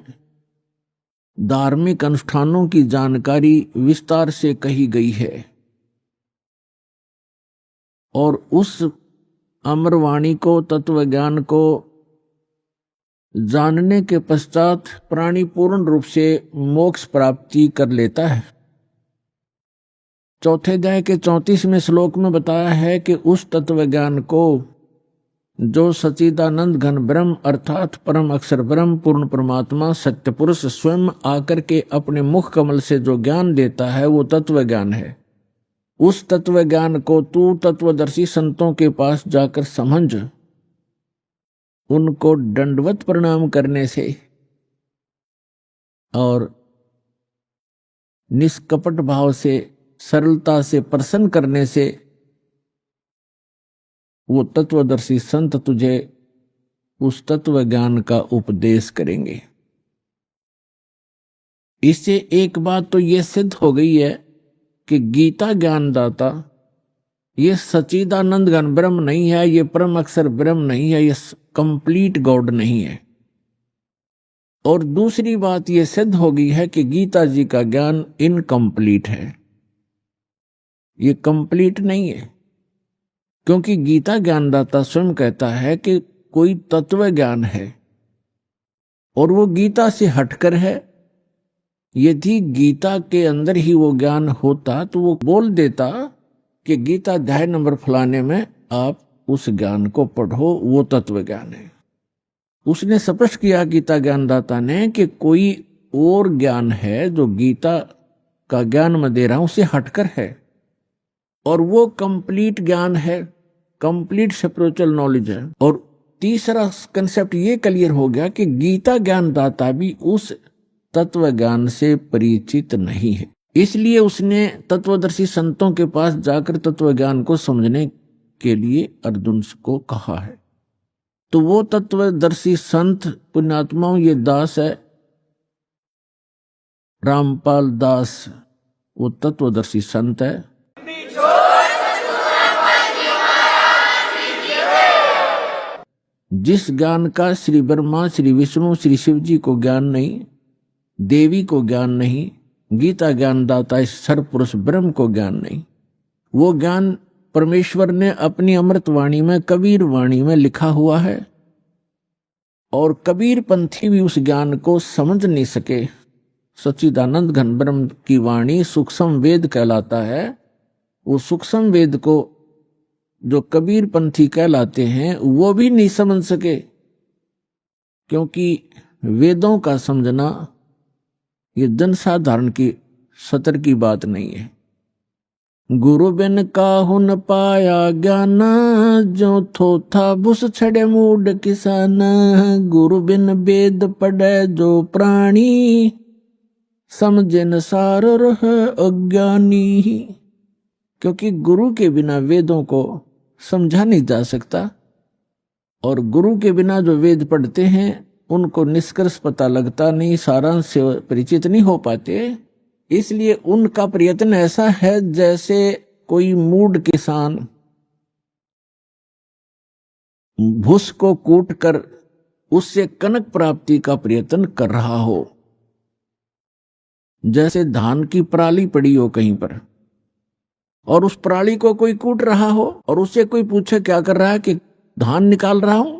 धार्मिक अनुष्ठानों की जानकारी विस्तार से कही गई है, और उस अमरवाणी को, तत्व ज्ञान को जानने के पश्चात प्राणी पूर्ण रूप से मोक्ष प्राप्ति कर लेता है। चौथे अध्याय के 34वें श्लोक में बताया है कि उस तत्व ज्ञान को जो सच्चिदानंद घन ब्रह्म अर्थात परम अक्षर ब्रह्म पूर्ण परमात्मा सत्य पुरुष स्वयं आकर के अपने मुख कमल से जो ज्ञान देता है वो तत्व ज्ञान है। उस तत्व ज्ञान को तू तत्वदर्शी संतों के पास जाकर समझ, उनको दंडवत प्रणाम करने से और निष्कपट भाव से सरलता से प्रसन्न करने से वो तत्वदर्शी संत तुझे उस तत्व ज्ञान का उपदेश करेंगे। इससे एक बात तो ये सिद्ध हो गई है कि गीता ज्ञानदाता ये सच्चिदानंद घन ब्रह्म नहीं है, ये परम अक्षर ब्रह्म नहीं है, ये कंप्लीट गॉड नहीं है। और दूसरी बात ये सिद्ध हो गई है कि गीता जी का ज्ञान इनकम्प्लीट है, ये कंप्लीट नहीं है। क्योंकि गीता ज्ञानदाता स्वयं कहता है कि कोई तत्व ज्ञान है और वो गीता से हटकर है। यदि गीता के अंदर ही वो ज्ञान होता तो वो बोल देता कि गीता अध्याय नंबर फलाने में आप उस ज्ञान को पढ़ो, वो तत्व ज्ञान है। उसने स्पष्ट किया गीता ज्ञानदाता ने कि कोई और ज्ञान है जो गीता का ज्ञान मैं दे रहा हूं उसे हटकर है, और वो कंप्लीट ज्ञान है, कंप्लीट स्पिरिचुअल नॉलेज है। और तीसरा कंसेप्ट ये क्लियर हो गया कि गीता ज्ञानदाता भी उस तत्व ज्ञान से परिचित नहीं है, इसलिए उसने तत्वदर्शी संतों के पास जाकर तत्व ज्ञान को समझने के लिए अर्जुन को कहा है। तो वो तत्वदर्शी संत पुण्यात्माओं, ये दास है रामपाल दास, वो तत्वदर्शी संत है। जिस ज्ञान का श्री ब्रह्मा, श्री विष्णु, श्री शिव जी को ज्ञान नहीं, देवी को ज्ञान नहीं, गीता ज्ञानदाता इस सर्वपुरुष ब्रह्म को ज्ञान नहीं, वो ज्ञान परमेश्वर ने अपनी अमृत वाणी में, कबीर वाणी में लिखा हुआ है। और कबीर पंथी भी उस ज्ञान को समझ नहीं सके। सच्चिदानंद घन ब्रह्म की वाणी सूक्ष्म वेद कहलाता है। वो सूक्ष्म वेद को जो कबीर पंथी कहलाते हैं वो भी नहीं समझ सके, क्योंकि वेदों का समझना ये जनसाधारण की सतर की बात नहीं है। गुरु बिन काहू न पाया ज्ञान, जो थोथा बुस छड़े मूड किसान। गुरु बिन वेद पढ़े जो प्राणी, समझे न सार रह अज्ञानी। क्योंकि गुरु के बिना वेदों को समझा नहीं जा सकता, और गुरु के बिना जो वेद पढ़ते हैं उनको निष्कर्ष पता लगता नहीं, सारांश से परिचित नहीं हो पाते। इसलिए उनका प्रयत्न ऐसा है जैसे कोई मूढ़ किसान भूस को कूट कर उससे कनक प्राप्ति का प्रयत्न कर रहा हो। जैसे धान की पराली पड़ी हो कहीं पर और उस पराली को कोई कूट रहा हो और उससे कोई पूछे क्या कर रहा है, कि धान निकाल रहा हूं,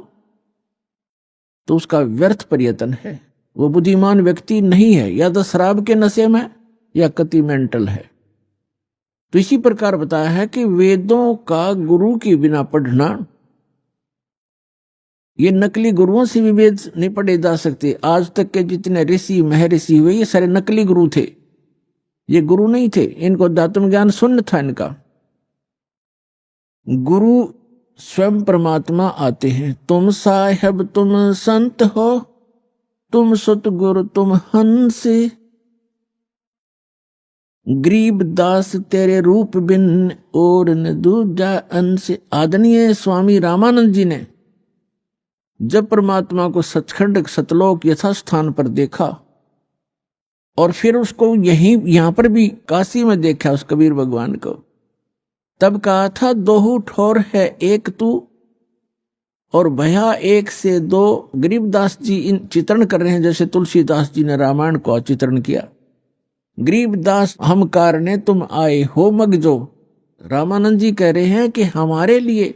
तो उसका व्यर्थ प्रयत्न है। वो बुद्धिमान व्यक्ति नहीं है, या तो शराब के नशे में या कति मेंटल है। तो इसी प्रकार बताया है कि वेदों का गुरु के बिना पढ़ना, ये नकली गुरुओं से भी वेद नहीं पढ़े जा सकते। आज तक के जितने ऋषि महर्षि हुए ये सारे नकली गुरु थे, ये गुरु नहीं थे। इनको अध्यात्म ज्ञान शून्य था इनका। गुरु स्वयं परमात्मा आते हैं। तुम साहेब तुम संत हो, तुम सतगुरु तुम हंस, गरीब दास तेरे रूप बिन और न दूजा अंश। आदरणीय स्वामी रामानंद जी ने जब परमात्मा को सचखंड सतलोक यथास्थान पर देखा और फिर उसको यहां पर भी काशी में देखा उस कबीर भगवान को, तब कहा था दोहू ठोर है एक तू और भया एक से दो। गरीबदास जी इन चित्रण कर रहे हैं जैसे तुलसीदास जी ने रामायण को चित्रण किया। गरीबदास हम कारणे तुम आए हो मगजो। रामानंद जी कह रहे हैं कि हमारे लिए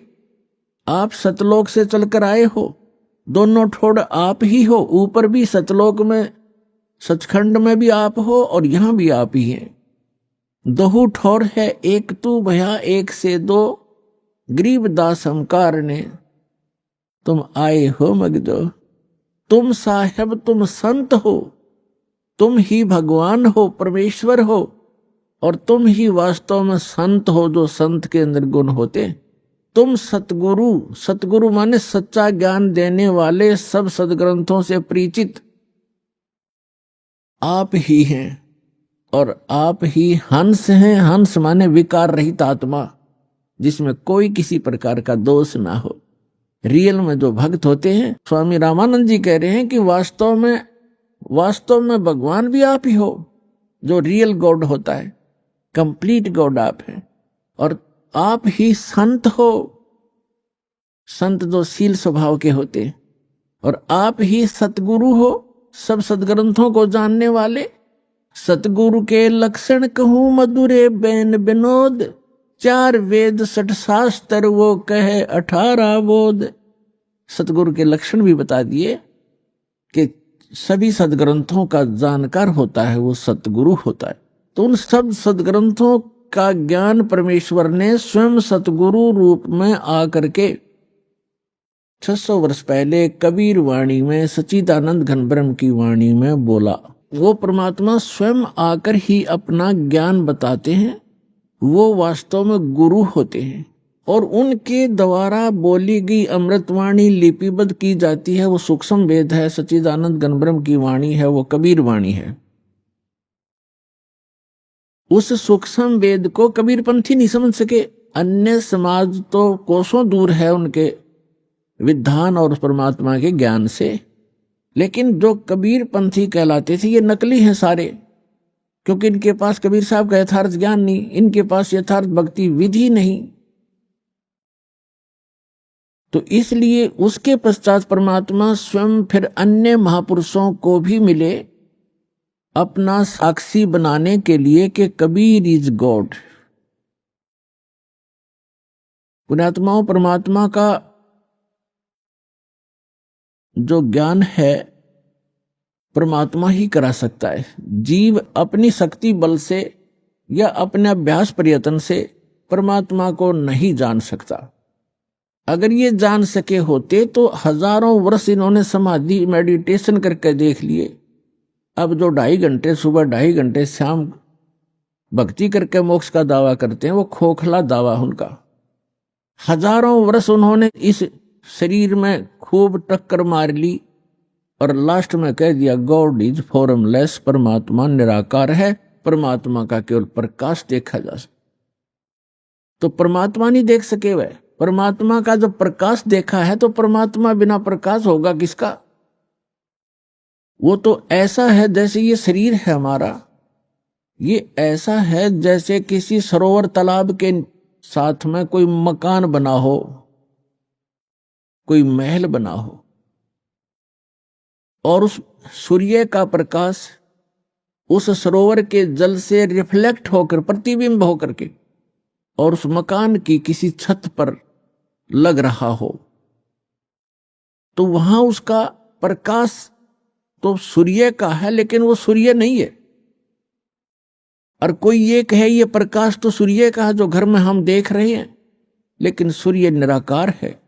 आप सतलोक से चलकर आए हो, दोनों ठोड़ आप ही हो, ऊपर भी सतलोक में सचखंड में भी आप हो और यहां भी आप ही हैं। दोहू ठोर है एक तू भया एक से दो, गरीबदास हम कारणे तुम आए हो मगजो। तुम साहेब तुम संत हो, तुम ही भगवान हो, परमेश्वर हो, और तुम ही वास्तव में संत हो जो संत के अंदर गुण होते। तुम सतगुरु, सतगुरु माने सच्चा ज्ञान देने वाले, सब सदग्रंथों से परिचित आप ही हैं। और आप ही हंस हैं। हंस माने विकार रहित आत्मा। जिसमें कोई किसी प्रकार का दोष ना हो। रियल में जो भक्त होते हैं, स्वामी रामानंद जी कह रहे हैं कि वास्तव में भगवान भी आप ही हो, जो रियल गॉड होता है, कंप्लीट गॉड आप है। और आप ही संत हो, संत जो शील स्वभाव के होते हैं। और आप ही सतगुरु हो, सब सदग्रंथों को जानने वाले। सतगुरु के लक्षण कहूं मधुरे बैन विनोद, 4 वेद 6 शास्त्र वो कहे 18 बोध। सतगुरु के लक्षण भी बता दिए कि सभी सदग्रंथों का जानकार होता है वो सतगुरु होता है। तो उन सब सदग्रंथों का ज्ञान परमेश्वर ने स्वयं सतगुरु रूप में आकर के 600 वर्ष पहले कबीर वाणी में, सच्चिदानंद घन ब्रह्म की वाणी में बोला। वो परमात्मा स्वयं आकर ही अपना ज्ञान बताते हैं। वो वास्तव में गुरु होते हैं और उनके द्वारा बोली गई अमृतवाणी लिपिबद्ध की जाती है। वो सूक्ष्म वेद है, सच्चिदानंद घन ब्रह्म की वाणी है, वो कबीर वाणी है। उस सूक्ष्म वेद को कबीर पंथी नहीं समझ सके। अन्य समाज तो कोसों दूर है उनके विधान और परमात्मा के ज्ञान से। लेकिन जो कबीर पंथी कहलाते थे ये नकली हैं सारे, क्योंकि इनके पास कबीर साहब का यथार्थ ज्ञान नहीं, इनके पास यथार्थ भक्ति विधि नहीं। तो इसलिए उसके पश्चात परमात्मा स्वयं फिर अन्य महापुरुषों को भी मिले अपना साक्षी बनाने के लिए कि कबीर इज गॉड। पुण्यात्माओं, परमात्मा का जो ज्ञान है परमात्मा ही करा सकता है। जीव अपनी शक्ति बल से या अपने अभ्यास प्रयत्न से परमात्मा को नहीं जान सकता। अगर ये जान सके होते तो हजारों वर्ष इन्होंने समाधि मेडिटेशन करके देख लिए। अब जो 2.5 घंटे सुबह 2.5 घंटे शाम भक्ति करके मोक्ष का दावा करते हैं, वो खोखला दावा उनका। हजारों वर्ष उन्होंने इस शरीर में खूब टक्कर मार ली और लास्ट में कह दिया गॉड इज फॉर्मलेस, परमात्मा निराकार है, परमात्मा का केवल प्रकाश देखा जा सकता। तो परमात्मा नहीं देख सके वह, परमात्मा का जब प्रकाश देखा है तो परमात्मा बिना प्रकाश होगा किसका। वो तो ऐसा है जैसे ये शरीर है हमारा, ये ऐसा है जैसे किसी सरोवर तालाब के साथ में कोई मकान बना हो, कोई महल बना हो, और उस सूर्य का प्रकाश उस सरोवर के जल से रिफ्लेक्ट होकर, प्रतिबिंब होकर के, और उस मकान की किसी छत पर लग रहा हो, तो वहां उसका प्रकाश तो सूर्य का है लेकिन वो सूर्य नहीं है। और कोई ये कहे ये प्रकाश तो सूर्य का है जो घर में हम देख रहे हैं, लेकिन सूर्य निराकार है,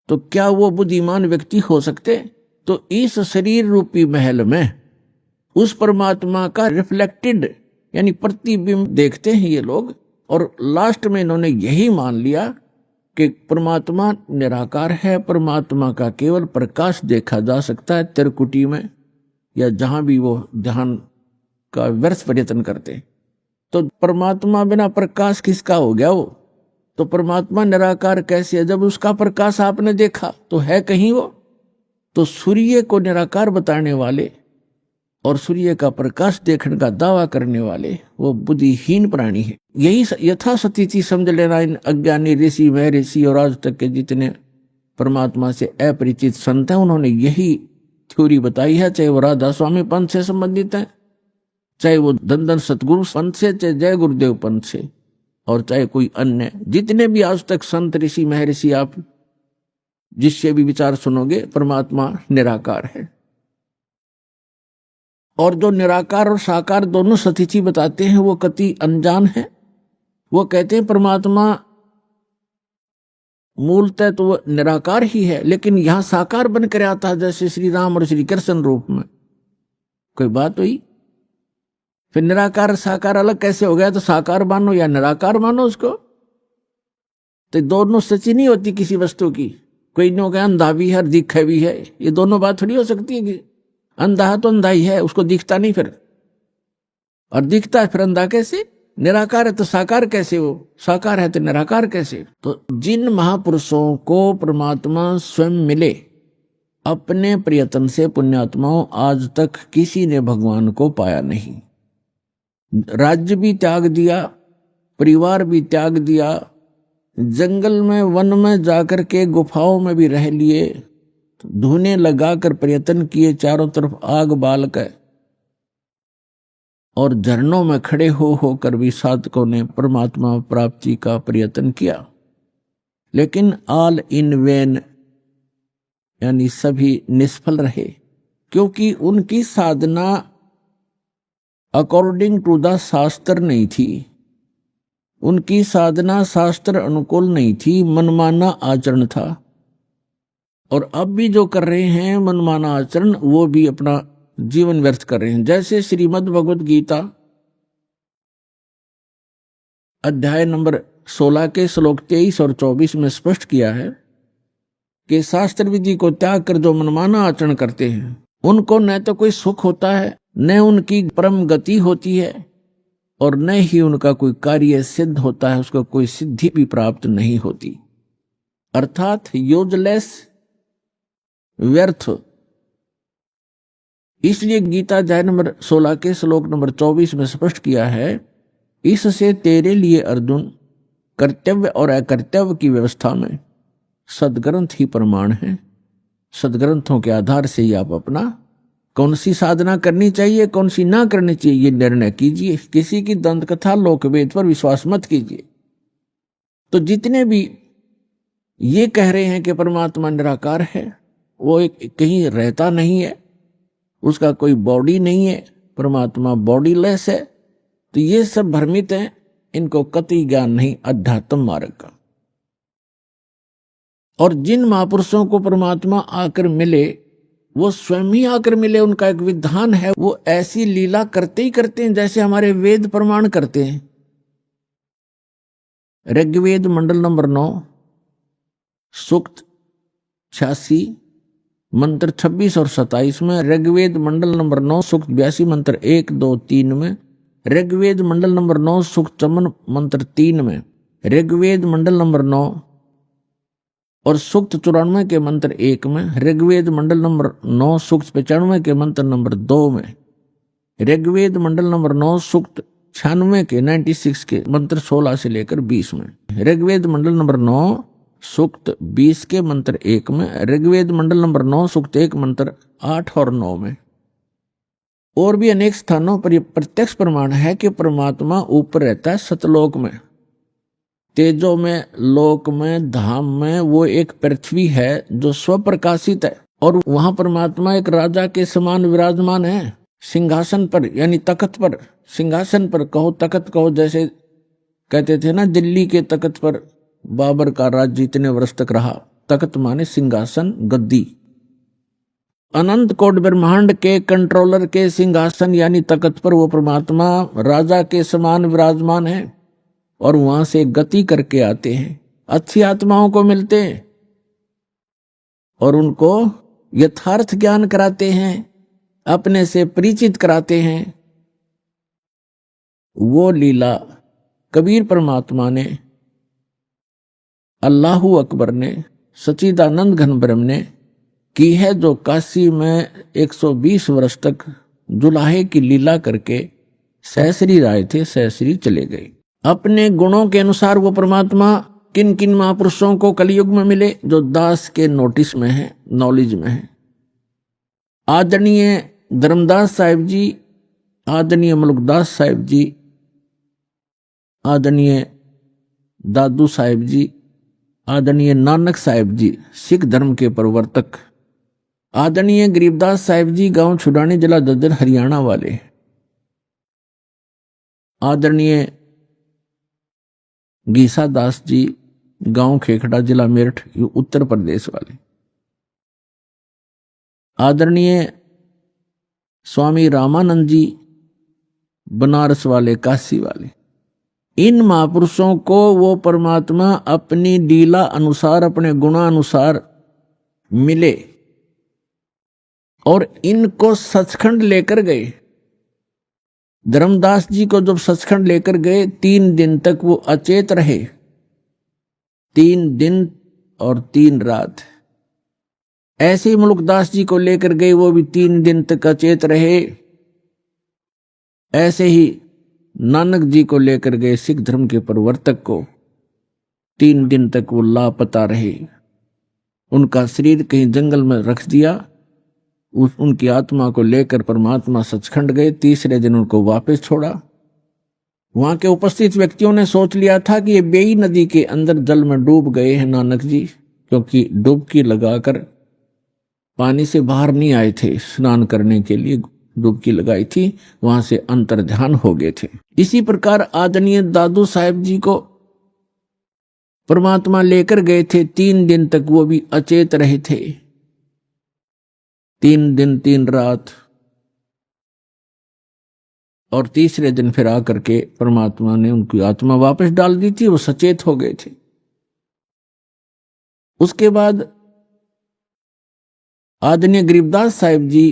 तो क्या वो बुद्धिमान व्यक्ति हो सकते? तो इस शरीर रूपी महल में उस परमात्मा का रिफ्लेक्टेड यानी प्रतिबिंब देखते हैं ये लोग। और लास्ट में इन्होंने यही मान लिया कि परमात्मा निराकार है, परमात्मा का केवल प्रकाश देखा जा सकता है त्रिकुटी में या जहां भी वो ध्यान का व्यर्थ प्रयत्न करते। तो परमात्मा बिना प्रकाश किसका हो गया वो? तो परमात्मा निराकार कैसे है? जब उसका प्रकाश आपने देखा तो है कहीं वो? तो सूर्य को निराकार बताने वाले और सूर्य का प्रकाश देखने का दावा करने वाले वो बुद्धिहीन प्राणी है। यही यथास्थिति समझ लेना इन अज्ञानी ऋषि महर्षि और आज तक के जितने परमात्मा से अपरिचित संत हैं, उन्होंने यही थ्योरी बताई है। चाहे वो राधा स्वामी पंथ से संबंधित है, चाहे वो धन सतगुरु पंथ से, चाहे जय गुरुदेव पंथ से, और चाहे कोई अन्य जितने भी आज तक संत ऋषि महर्षि आप जिससे भी विचार सुनोगे, परमात्मा निराकार है। और जो निराकार और साकार दोनों स्थिति बताते हैं वो कति अनजान है। वो कहते हैं परमात्मा मूलतः तो वो निराकार ही है, लेकिन यहां साकार बनकर आता है, जैसे श्री राम और श्री कृष्ण रूप में। कोई बात हुई? फिर निराकार साकार अलग कैसे हो गया? तो साकार मानो या निराकार मानो उसको, तो दोनों सच्ची नहीं होती किसी वस्तु की। कोई नो कहे अंधा भी है और दिखे भी है, ये दोनों बात थोड़ी हो सकती है कि अंधा है तो अंधा ही है, उसको दिखता नहीं फिर, और दिखता है फिर अंधा कैसे? निराकार है तो साकार कैसे हो, साकार है तो निराकार कैसे। तो जिन महापुरुषों को परमात्मा स्वयं मिले अपने प्रयत्न से, पुण्यात्माओं, आज तक किसी ने भगवान को पाया नहीं। राज्य भी त्याग दिया, परिवार भी त्याग दिया, जंगल में वन में जाकर के गुफाओं में भी रह लिए, धुने लगाकर प्रयत्न किए, चारों तरफ आग बाल कर, और झरनों में खड़े होकर भी साधकों ने परमात्मा प्राप्ति का प्रयत्न किया, लेकिन ऑल इन वेन, यानी सभी निष्फल रहे, क्योंकि उनकी साधना अकॉर्डिंग टू द शास्त्र नहीं थी, उनकी साधना शास्त्र अनुकूल नहीं थी, मनमाना आचरण था। और अब भी जो कर रहे हैं मनमाना आचरण, वो भी अपना जीवन व्यर्थ कर रहे हैं। जैसे श्रीमद् भगवत गीता अध्याय नंबर 16 के श्लोक 23 और 24 में स्पष्ट किया है कि शास्त्र विधि को त्याग कर जो मनमाना आचरण करते हैं उनको न तो कोई सुख होता है, न उनकी परम गति होती है, और न ही उनका कोई कार्य सिद्ध होता है, उसको कोई सिद्धि भी प्राप्त नहीं होती, अर्थात यूजलेस, व्यर्थ। इसलिए गीता अध्याय नंबर 16 के श्लोक नंबर 24 में स्पष्ट किया है, इससे तेरे लिए अर्जुन कर्तव्य और अकर्तव्य की व्यवस्था में सदग्रंथ ही प्रमाण है। सदग्रंथों के आधार से ही आप अपना कौन सी साधना करनी चाहिए, कौन सी ना करनी चाहिए, ये निर्णय कीजिए। किसी की दंत कथा लोकवेद पर विश्वास मत कीजिए। तो जितने भी ये कह रहे हैं कि परमात्मा निराकार है, वो कहीं रहता नहीं है, उसका कोई बॉडी नहीं है, परमात्मा बॉडीलेस है, तो ये सब भ्रमित हैं, इनको कतई ज्ञान नहीं अध्यात्म मार्ग का। और जिन महापुरुषों को परमात्मा आकर मिले वो स्वयं ही आकर मिले, उनका एक विधान है, वो ऐसी लीला करते ही करते हैं जैसे हमारे वेद प्रमाण करते हैं। ऋग्वेद मंडल नंबर 9 सूक्त 86 मंत्र 26 और 27 में, ऋग्वेद मंडल नंबर 9 सूक्त 82 मंत्र 1, 2, 3 में, ऋग्वेद मंडल नंबर 9 सूक्त 54 मंत्र 3 में, ऋग्वेद मंडल नंबर 9 और सूक्त 94 के मंत्र 1 में, ऋग्वेद मंडल नंबर 9 सूक्त 95 के मंत्र नंबर 2 में, ऋग्वेद मंडल नंबर 9 सूक्त 96 के 96 के मंत्र 16 से लेकर 20 में, ऋग्वेद मंडल नंबर 9 सूक्त 20 के मंत्र 1 में, ऋग्वेद मंडल नंबर 9 सूक्त 1 मंत्र 8 और 9 में। और भी अनेक स्थानों पर यह प्रत्यक्ष प्रमाण है कि परमात्मा ऊपर रहता है सतलोक में, तेजो में, लोक में, धाम में। वो एक पृथ्वी है जो स्वप्रकाशित है, और वहां परमात्मा एक राजा के समान विराजमान है, सिंहासन पर, यानी तख्त पर, सिंहासन पर कहो, तख्त कहो। जैसे कहते थे ना, दिल्ली के तख्त पर बाबर का राज्य इतने वर्ष तक रहा। तख्त माने सिंहासन, गद्दी। अनंत कोट ब्रह्मांड के कंट्रोलर के सिंहासन यानी तख्त पर वो परमात्मा राजा के समान विराजमान है, और वहां से गति करके आते हैं, अच्छी आत्माओं को मिलते हैं और उनको यथार्थ ज्ञान कराते हैं, अपने से परिचित कराते हैं। वो लीला कबीर परमात्मा ने, अल्लाहु अकबर ने, सच्चिदानंद घन ब्रह्म ने की है, जो काशी में 120 वर्ष तक जुलाहे की लीला करके सहस्री राय थे, सहस्री चले गए। अपने गुणों के अनुसार वो परमात्मा किन किन महापुरुषों को कलयुग में मिले, जो दास के नोटिस में है, नॉलेज में है। आदरणीय धर्मदास साहिब जी, आदरणीय मलुकदास साहिब जी, आदरणीय दादू साहिब जी, आदरणीय नानक साहिब जी, सिख धर्म के प्रवर्तक, आदरणीय गरीबदास साहिब जी, गांव छुड़ानी, जिला ददर, हरियाणा वाले, आदरणीय गीसा दास जी, गांव खेखड़ा, जिला मेरठ, उत्तर प्रदेश वाले, आदरणीय स्वामी रामानंद जी, बनारस वाले, काशी वाले। इन महापुरुषों को वो परमात्मा अपनी लीला अनुसार, अपने गुणानुसार मिले और इनको सचखंड लेकर गए। धर्मदास जी को जब सचखंड लेकर गए 3 दिन तक वो अचेत रहे, 3 दिन और 3 रात। ऐसे ही मुल्कदास जी को लेकर गए, वो भी 3 दिन तक अचेत रहे। ऐसे ही नानक जी को लेकर गए, सिख धर्म के प्रवर्तक को, 3 दिन तक वो लापता रहे। उनका शरीर कहीं जंगल में रख दिया, उनकी आत्मा को लेकर परमात्मा सचखंड गए। तीसरे दिन उनको वापस छोड़ा। वहां के उपस्थित व्यक्तियों ने सोच लिया था कि ये बेई नदी के अंदर जल में डूब गए हैं नानक जी, क्योंकि डुबकी लगाकर पानी से बाहर नहीं आए थे, स्नान करने के लिए डुबकी लगाई थी, वहां से अंतर ध्यान हो गए थे। इसी प्रकार आदरणीय दादू साहेब जी को परमात्मा लेकर गए थे। 3 दिन तक वो भी अचेत रहे थे, 3 दिन 3 रात। और तीसरे दिन फिर आकर के परमात्मा ने उनकी आत्मा वापस डाल दी थी, वो सचेत हो गए थे। उसके बाद आदरणीय गरीबदास साहिब जी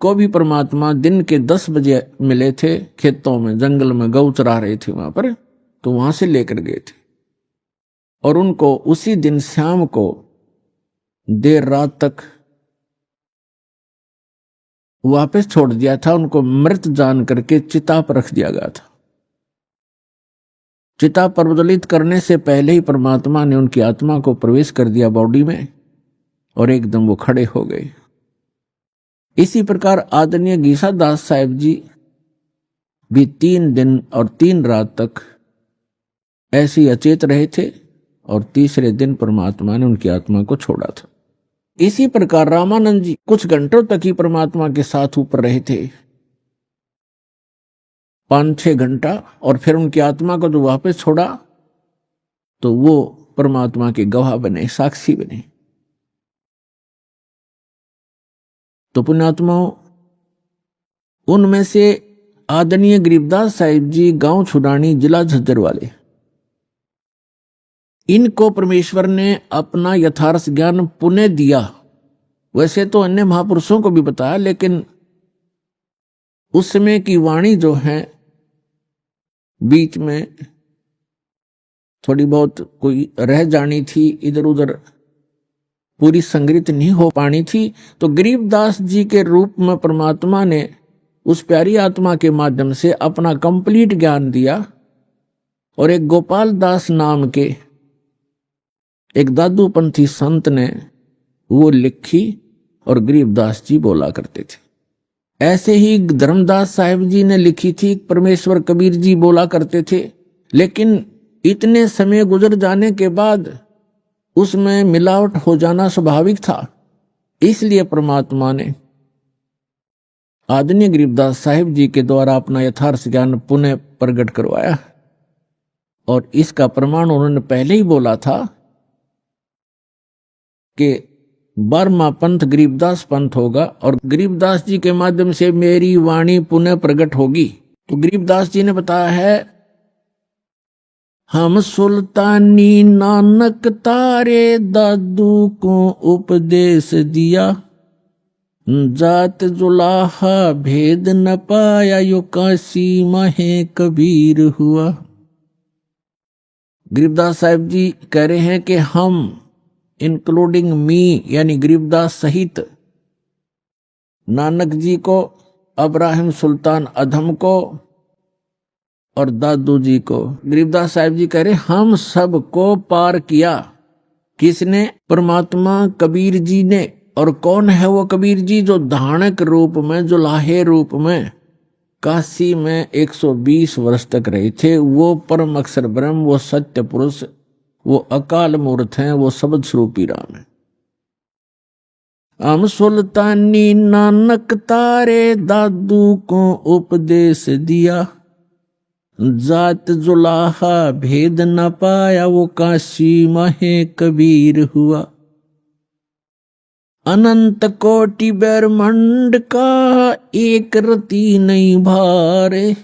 को भी परमात्मा दिन के 10 बजे मिले थे, खेतों में जंगल में गौ चरा रहे थे वहां पर, तो वहां से लेकर गए थे और उनको उसी दिन शाम को देर रात तक वापस छोड़ दिया था। उनको मृत जान करके चिता पर रख दिया गया था। चिता प्रज्वलित करने से पहले ही परमात्मा ने उनकी आत्मा को प्रवेश कर दिया बॉडी में और एकदम वो खड़े हो गए। इसी प्रकार आदरणीय गीसा दास साहिब जी भी 3 दिन और 3 रात तक ऐसे ही अचेत रहे थे और तीसरे दिन परमात्मा ने उनकी आत्मा को छोड़ा था। इसी प्रकार रामानंद जी कुछ घंटों तक ही परमात्मा के साथ ऊपर रहे थे, 5-6 घंटा, और फिर उनकी आत्मा को जो वापस छोड़ा तो वो परमात्मा के गवाह बने, साक्षी बने। तो पुण्यात्माओं, उनमें से आदरणीय गरीबदास साहिब जी गांव छुडानी, जिला झज्जर वाले, इनको परमेश्वर ने अपना यथार्थ ज्ञान पुनः दिया। वैसे तो अन्य महापुरुषों को भी बताया, लेकिन उस समय की वाणी जो है बीच में थोड़ी बहुत कोई रह जानी थी, इधर उधर पूरी संग्रहित नहीं हो पानी थी। तो गरीबदास जी के रूप में परमात्मा ने उस प्यारी आत्मा के माध्यम से अपना कंप्लीट ज्ञान दिया और एक गोपाल दास नाम के एक दादूपंथी संत ने वो लिखी और गरीबदास जी बोला करते थे। ऐसे ही धर्मदास साहिब जी ने लिखी थी, परमेश्वर कबीर जी बोला करते थे। लेकिन इतने समय गुजर जाने के बाद उसमें मिलावट हो जाना स्वाभाविक था, इसलिए परमात्मा ने आदरणीय गरीबदास साहिब जी के द्वारा अपना यथार्थ ज्ञान पुनः प्रकट करवाया। और इसका प्रमाण उन्होंने पहले ही बोला था कि 12वां पंथ गरीबदास पंथ होगा और गरीबदास जी के माध्यम से मेरी वाणी पुनः प्रकट होगी। तो गरीबदास जी ने बताया है, हम सुल्तानी नानक तारे दादू को उपदेश दिया, जात जुलाहा भेद न पाया, यो काशी महे कबीर हुआ। गरीबदास साहिब जी कह रहे हैं कि हम इंक्लूडिंग मी यानी गरीबदास सहित नानक जी को, अब्राहिम सुल्तान अधम को और दादू जी को, गरीबदास साहिब जी कह रहे हम सबको पार किया। किसने? परमात्मा कबीर जी ने। और कौन है वो कबीर जी? जो धानक रूप में, जो लाहे रूप में काशी में 120 वर्ष तक रहे थे। वो परम अक्षर ब्रह्म, वो सत्य पुरुष, वो अकाल मूर्त हैं, वो शब्द स्वरूपी राम है। हम सुल्तानी नानक तारे दादू को उपदेश दिया, जात जुलाहा भेद न पाया, वो काशी महे कबीर हुआ। अनंत कोटि ब्रह्मांड का एक रति नहीं भारे,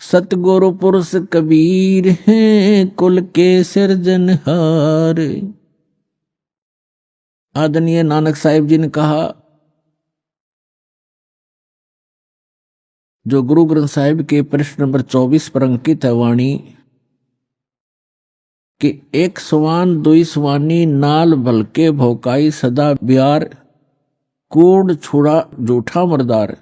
सतगुरु पुरुष कबीर हैं कुल के सिरजनहार। आदरणीय नानक साहिब जी ने कहा जो गुरु ग्रंथ साहिब के पृष्ठ नंबर 24 पर अंकित है वाणी कि एक सवान दुई सवानी नाल भलके भौकाई सदा ब्यार कोड छुड़ा जूठा मरदार,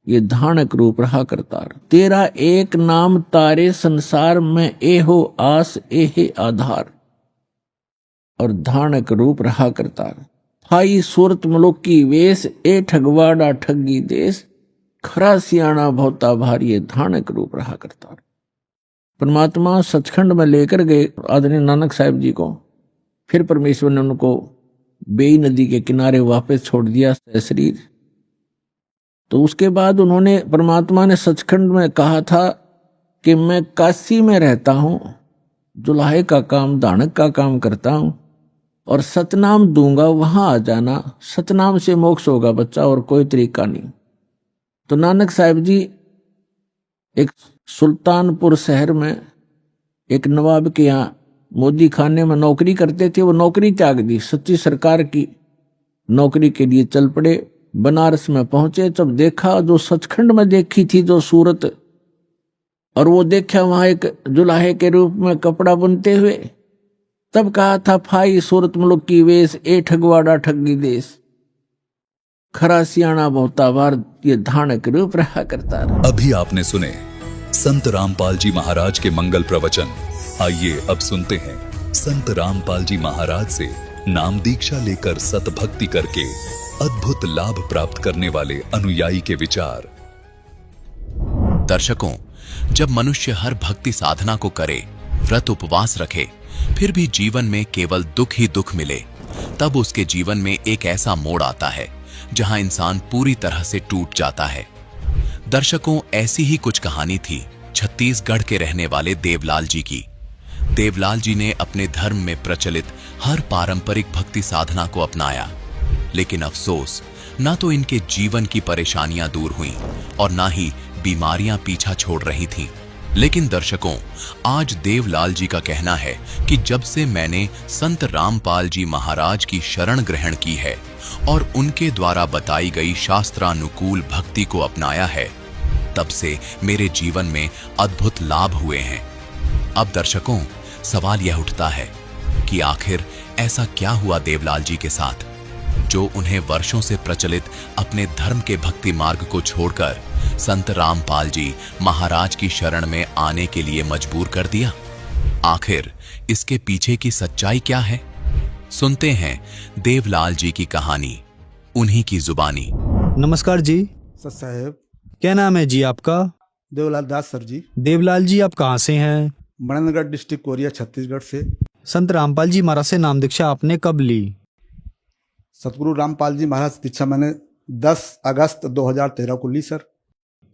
ये धानक रूप रहा करतार। तेरा एक नाम तारे संसार में एहो आस एहे आधार, और धानक रूप रहा करतार। फाई सूरत मलोकी वेश ए ठगवाड़ा ठगी देश, खरा सियाणा भौता भारी, ये धानक रूप रहा करतार। परमात्मा सचखंड में लेकर गए आदरणीय नानक साहिब जी को, फिर परमेश्वर ने उनको बेई नदी के किनारे वापस छोड़ दिया शरीर। तो उसके बाद उन्होंने, परमात्मा ने सचखंड में कहा था कि मैं काशी में रहता हूं, जुलाहे का काम दानक का काम करता हूं, और सतनाम दूंगा, वहां आ जाना, सतनाम से मोक्ष होगा बच्चा, और कोई तरीका नहीं। तो नानक साहिब जी एक सुल्तानपुर शहर में एक नवाब के यहाँ मोदी खाने में नौकरी करते थे। वो नौकरी त्याग दी, सच्ची सरकार की नौकरी के लिए चल पड़े। बनारस में पहुंचे, तब देखा जो सचखंड में देखी थी जो सूरत, और वो देखा वहां एक जुलाहे के रूप में कपड़ा बुनते हुए। तब कहा था फाई सूरत मुल्क की वेश ए ठगवाड़ा ठगी देश, खरा सियाणा बहुता बार, ये धानक रूप रहा करता। अभी आपने सुने संत रामपाल जी महाराज के मंगल प्रवचन। आइए अब सुनते हैं संत रामपाल जी महाराज से नाम दीक्षा लेकर सतभक्ति करके अद्भुत लाभ प्राप्त करने वाले अनुयायी के विचार। दर्शकों, जब मनुष्य हर भक्ति साधना को करे, व्रत उपवास रखे, फिर भी जीवन में केवल दुख ही दुख मिले, तब उसके जीवन में एक ऐसा मोड़ आता है जहां इंसान पूरी तरह से टूट जाता है। दर्शकों, ऐसी ही कुछ कहानी थी छत्तीसगढ़ के रहने वाले देवलाल जी की। देवलाल जी ने अपने धर्म में प्रचलित हर पारंपरिक भक्ति साधना को अपनाया, लेकिन अफसोस, ना तो इनके जीवन की परेशानियां दूर हुईं और ना ही बीमारियां पीछा छोड़ रही थीं। लेकिन दर्शकों, आज देवलाल जी का कहना है कि जब से मैंने संत रामपाल जी महाराज की शरण ग्रहण की है और उनके द्वारा बताई गई शास्त्रानुकूल भक्ति को अपनाया है, तब से मेरे जीवन में अद्भुत लाभ हुए हैं। अब दर्शकों, सवाल यह उठता है कि आखिर ऐसा क्या हुआ देवलाल जी के साथ जो उन्हें वर्षों से प्रचलित अपने धर्म के भक्ति मार्ग को छोड़कर संत रामपाल जी महाराज की शरण में आने के लिए मजबूर कर दिया। आखिर इसके पीछे की सच्चाई क्या है? सुनते हैं देवलाल जी की कहानी, उन्हीं की जुबानी। नमस्कार जी। सर साहब। क्या नाम है जी आपका? देवलाल दास सर जी। देवलाल जी, आप कहाँ से हैं? बड़नगढ़ डिस्ट्रिक्ट कोरिया, छत्तीसगढ़ से। संत रामपाल जी महाराज से नाम दीक्षा आपने कब ली? सतगुरु रामपाल जी महाराज से दीक्षा मैंने 10 अगस्त 2013 को ली सर।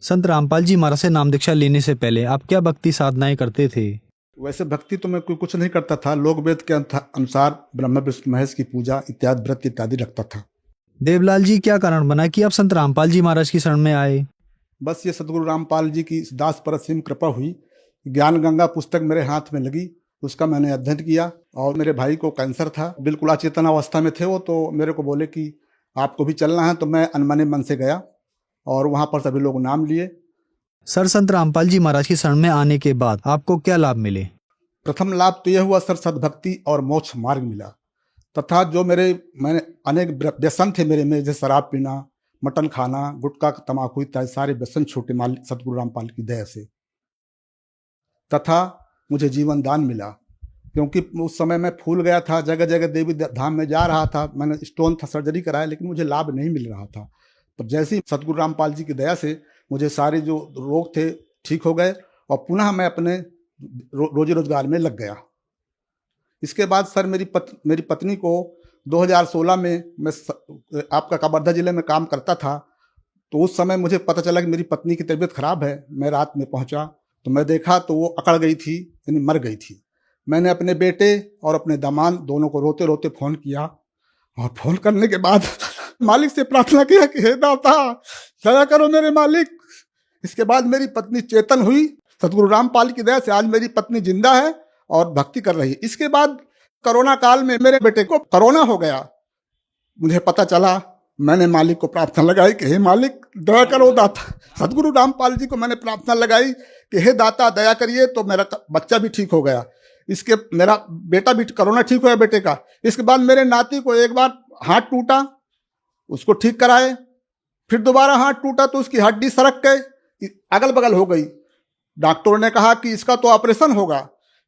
संत रामपाल जी महाराज से नाम दीक्षा लेने से पहले आप क्या भक्ति साधनाएं करते थे? वैसे भक्ति तो मैं कुछ नहीं करता था, लोक वेद के अनुसार ब्रह्मा विष्णु महेश की पूजा इत्यादि व्रत इत्यादि रखता था। देवलाल जी, क्या कारण बना कि आप संत रामपाल जी महाराज की शरण में आए? बस ये सतगुरु रामपाल जी की दास पर असीम कृपा हुई। ज्ञान गंगा पुस्तक मेरे हाथ में लगी, उसका मैंने अध्ययन किया। और मेरे भाई को कैंसर था, बिल्कुल अचेतन अवस्था में थे वो, तो मेरे को बोले कि आपको भी चलना है। तो मैं अनमने मन से गया और वहाँ पर सभी लोग नाम लिए। सर, संत रामपाल जी महाराज की शरण में आने के बाद आपको क्या लाभ मिले? प्रथम लाभ तो यह हुआ सर, सद्भक्ति और मोक्ष मार्ग मिला, तथा जो मैंने अनेक व्यसन थे मेरे में, जैसे शराब पीना, मटन खाना, गुटखा, तमाकू इत्यादि सारे व्यसन छूटे सतगुरु रामपाल की दया से। तथा मुझे जीवन दान मिला, क्योंकि उस समय मैं फूल गया था, जगह जगह देवी धाम में जा रहा था, मैंने स्टोन था सर्जरी कराया, लेकिन मुझे लाभ नहीं मिल रहा था। पर जैसे ही सतगुरु रामपाल जी की दया से मुझे सारे जो रोग थे ठीक हो गए और पुनः मैं अपने रोजी रोजगार में लग गया। इसके बाद सर मेरी पत्नी को 2016 में, मैं आपका कवर्धा जिले में काम करता था, तो उस समय मुझे पता चला कि मेरी पत्नी की तबीयत खराब है। मैं रात में पहुंचा तो मैं देखा तो वो अकड़ गई थी, यानी मर गई थी। मैंने अपने बेटे और अपने दामाद दोनों को रोते रोते फ़ोन किया, और फ़ोन करने के बाद मालिक से प्रार्थना किया कि हे दाता दया करो मेरे मालिक। इसके बाद मेरी पत्नी चेतन हुई, सतगुरु रामपाल की दया से आज मेरी पत्नी जिंदा है और भक्ति कर रही है। इसके बाद कोरोना काल में मेरे बेटे को कोरोना हो गया। मुझे पता चला, मैंने मालिक को प्रार्थना लगाई कि हे मालिक दया करो दाता। सदगुरु रामपाल जी को मैंने प्रार्थना लगाई कि हे दाता दया करिए, तो मेरा बच्चा भी ठीक हो गया। इसके मेरा बेटा भी कोरोना ठीक हो गया बेटे का। इसके बाद मेरे नाती को एक बार हाथ टूटा, उसको ठीक कराए, फिर दोबारा हाथ टूटा तो उसकी हड्डी सरक गई, अगल बगल हो गई। डॉक्टरों ने कहा कि इसका तो ऑपरेशन होगा।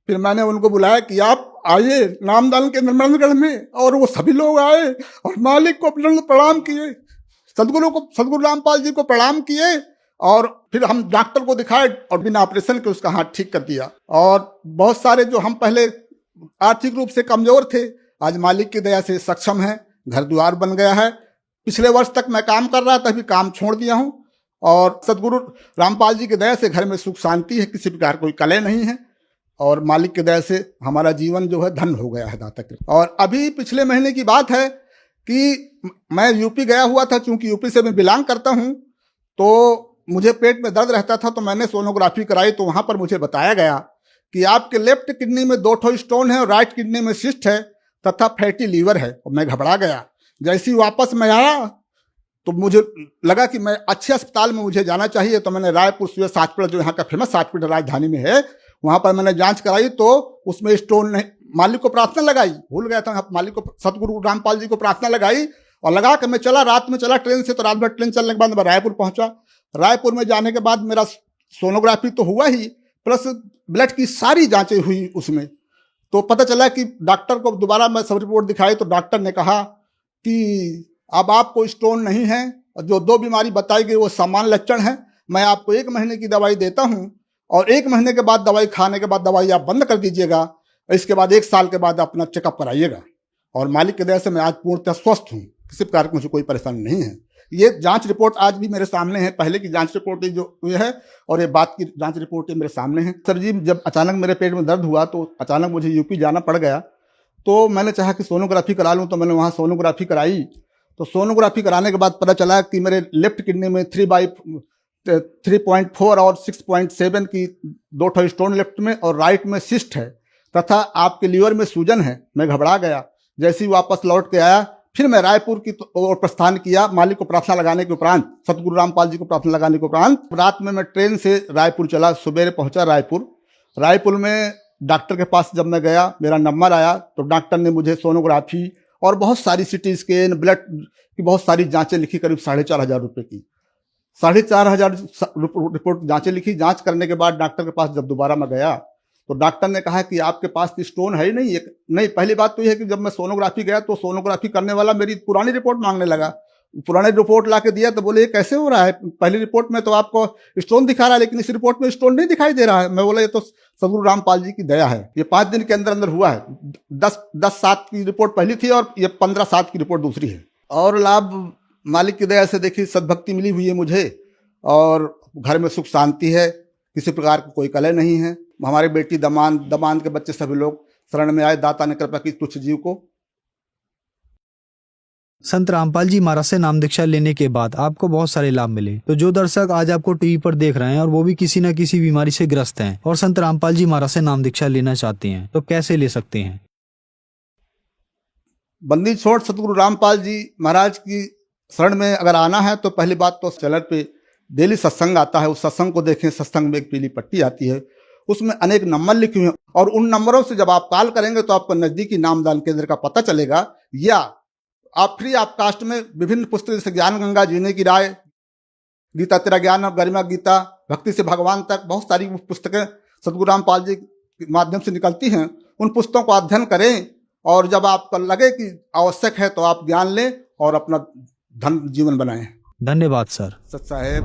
फिर मैंने उनको बुलाया कि आप आइए नामदान के निर्मलगढ़ में, और वो सभी लोग आए और मालिक को प्रणाम किए, सदगुरु रामपाल जी को प्रणाम किए, और फिर हम डॉक्टर को दिखाए और बिना ऑपरेशन के उसका हाथ ठीक कर दिया। और बहुत सारे जो हम पहले आर्थिक रूप से कमजोर थे, आज मालिक की दया से सक्षम हैं, घर द्वार बन गया है। पिछले वर्ष तक मैं काम कर रहा था, अभी काम छोड़ दिया हूँ, और सदगुरु रामपाल जी की दया से घर में सुख शांति है, किसी प्रकार कोई कलह नहीं है, और मालिक की दया से हमारा जीवन जो है धन हो गया है दाता कृपा। और अभी पिछले महीने की बात है कि मैं यूपी गया हुआ था, चूंकि यूपी से मैं बिलोंग करता हूँ, तो मुझे पेट में दर्द रहता था, तो मैंने सोनोग्राफी कराई, तो वहाँ पर मुझे बताया गया कि आपके लेफ्ट किडनी में 2 स्टोन है और राइट किडनी में सिस्ट है तथा फैटी लीवर है। और मैं घबरा गया। जैसे ही वापस मैं आया तो मुझे लगा कि मैं अच्छे अस्पताल में मुझे जाना चाहिए, तो मैंने रायपुर सीएस हॉस्पिटल, जो यहाँ का फेमस हॉस्पिटल राजधानी में है, वहाँ पर मैंने जांच कराई, तो उसमें स्टोन नहीं। मालिक को प्रार्थना लगाई, भूल गया था, मालिक को सदगुरु रामपाल जी को प्रार्थना लगाई और लगा के मैं चला, रात में चला ट्रेन से, तो रात भर ट्रेन चलने के बाद मैं रायपुर पहुंचा। रायपुर में जाने के बाद मेरा सोनोग्राफी तो हुआ ही, प्लस ब्लड की सारी जांचें हुई उसमें। तो पता चला कि डॉक्टर को दोबारा मैं सब रिपोर्ट दिखाई, तो डॉक्टर ने कहा कि अब आपको स्टोन नहीं है, और जो 2 बीमारी बताई गई वो सामान्य लक्षण है। मैं आपको 1 महीने की दवाई देता हूँ, और 1 महीने के बाद दवाई खाने के बाद दवाई आप बंद कर दीजिएगा। इसके बाद 1 साल के बाद अपना चेकअप कराइएगा। और मालिक की दया से मैं आज पूर्णतः स्वस्थ हूँ, किसी प्रकार की मुझे कोई परेशानी नहीं है। ये जांच रिपोर्ट आज भी मेरे सामने है, पहले की जांच रिपोर्ट जो हुई है और ये बात की जांच रिपोर्ट मेरे सामने है। सर जी, जब अचानक मेरे पेट में दर्द हुआ तो अचानक मुझे यूपी जाना पड़ गया, तो मैंने चाहा कि सोनोग्राफी करा लूँ, तो मैंने वहाँ सोनोग्राफी कराई। तो सोनोग्राफी कराने के बाद पता चला कि मेरे लेफ्ट किडनी में 3.4 और 6.7 की 2 स्टोन लेफ्ट में, और राइट में सिस्ट है तथा आपके लीवर में सूजन है। मैं घबरा गया। जैसे ही वापस लौट के आया, फिर मैं रायपुर की ओर प्रस्थान किया। मालिक को प्रार्थना लगाने के उपरांत, सतगुरु रामपाल जी को प्रार्थना लगाने के उपरांत, रात में मैं ट्रेन से रायपुर चला, सवेरे पहुंचा रायपुर। रायपुर में डॉक्टर के पास जब मैं गया, मेरा नंबर आया, तो डॉक्टर ने मुझे सोनोग्राफी और बहुत सारी सिटी स्कैन, ब्लड की बहुत सारी जांचें लिखी, करीब 4,500 रुपये की 4,500 रिपोर्ट जांचें लिखी। जांच करने के बाद डॉक्टर के पास जब दोबारा मैं गया, तो डॉक्टर ने कहा कि आपके पास स्टोन है ही नहीं। नहीं, पहली बात तो यह है कि जब मैं सोनोग्राफी गया तो सोनोग्राफी करने वाला मेरी पुरानी रिपोर्ट मांगने लगा। पुरानी रिपोर्ट ला के दिया, तो बोले ये कैसे हो रहा है, पहली रिपोर्ट में तो आपको स्टोन दिखा रहा है, लेकिन इस रिपोर्ट में स्टोन नहीं दिखाई दे रहा है। मैं बोला ये तो सदगुरु रामपाल जी की दया है, ये 5 दिन के अंदर अंदर हुआ है। 10/7 की रिपोर्ट पहली थी और ये 15/7 की रिपोर्ट दूसरी है। और लाभ मालिक की दया से देखिए, सद्भक्ति मिली हुई है मुझे, और घर में सुख शांति है, किसी प्रकार का कोई कलह नहीं है। हमारे बेटी, दमाद के बच्चे सभी लोग शरण में आए। दाता ने कृपा की तुच्छ जीव को। संत रामपाल जी महाराज से नाम दीक्षा लेने के बाद आपको बहुत सारे लाभ मिले। तो जो दर्शक आज आपको टीवी पर देख रहे हैं और वो भी किसी न किसी बीमारी से ग्रस्त हैं और संत रामपाल जी महाराज से नाम दीक्षा लेना चाहते हैं, तो कैसे ले सकते हैं? बंदी छोड़ सतगुरु रामपाल जी महाराज की शरण में अगर आना है, तो पहली बात तो चैनल पे डेली सत्संग आता है, उस सत्संग को देखें। सत्संग में एक पीली पट्टी आती है, उसमें अनेक नंबर लिखे हुए हैं, और उन नंबरों से जब आप कॉल करेंगे तो आपको नजदीकी नामदान केंद्र का पता चलेगा। या आप फ्री ऑफ कास्ट में विभिन्न पुस्तक, जैसे ज्ञान गंगा, जीने की राय, गीता तेरा ज्ञान, गरिमा गीता, भक्ति से भगवान तक, बहुत सारी पुस्तकें सतगुरु रामपाल जी के माध्यम से निकलती हैं। उन पुस्तकों को अध्ययन करें, और जब आपको लगे कि आवश्यक है तो आप ज्ञान लें और अपना धन जीवन बनाएं। धन्यवाद सर। सत साहेब।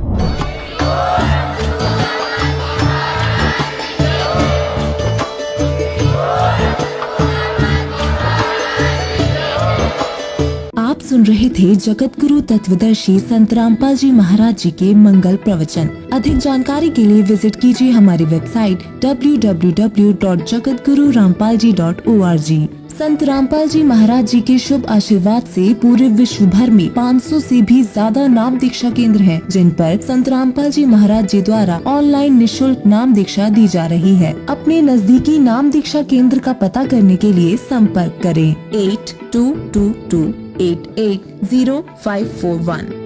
आप सुन रहे थे जगत गुरु तत्वदर्शी संत रामपाल जी महाराज जी के मंगल प्रवचन। अधिक जानकारी के लिए विजिट कीजिए हमारी वेबसाइट www.jagatgururampalji.org। संत रामपाल जी महाराज जी के शुभ आशीर्वाद से पूरे विश्व भर में 500 से भी ज्यादा नाम दीक्षा केंद्र हैं, जिन पर संत रामपाल जी महाराज जी द्वारा ऑनलाइन निःशुल्क नाम दीक्षा दी जा रही है। अपने नजदीकी नाम दीक्षा केंद्र का पता करने के लिए संपर्क करें 8222880541।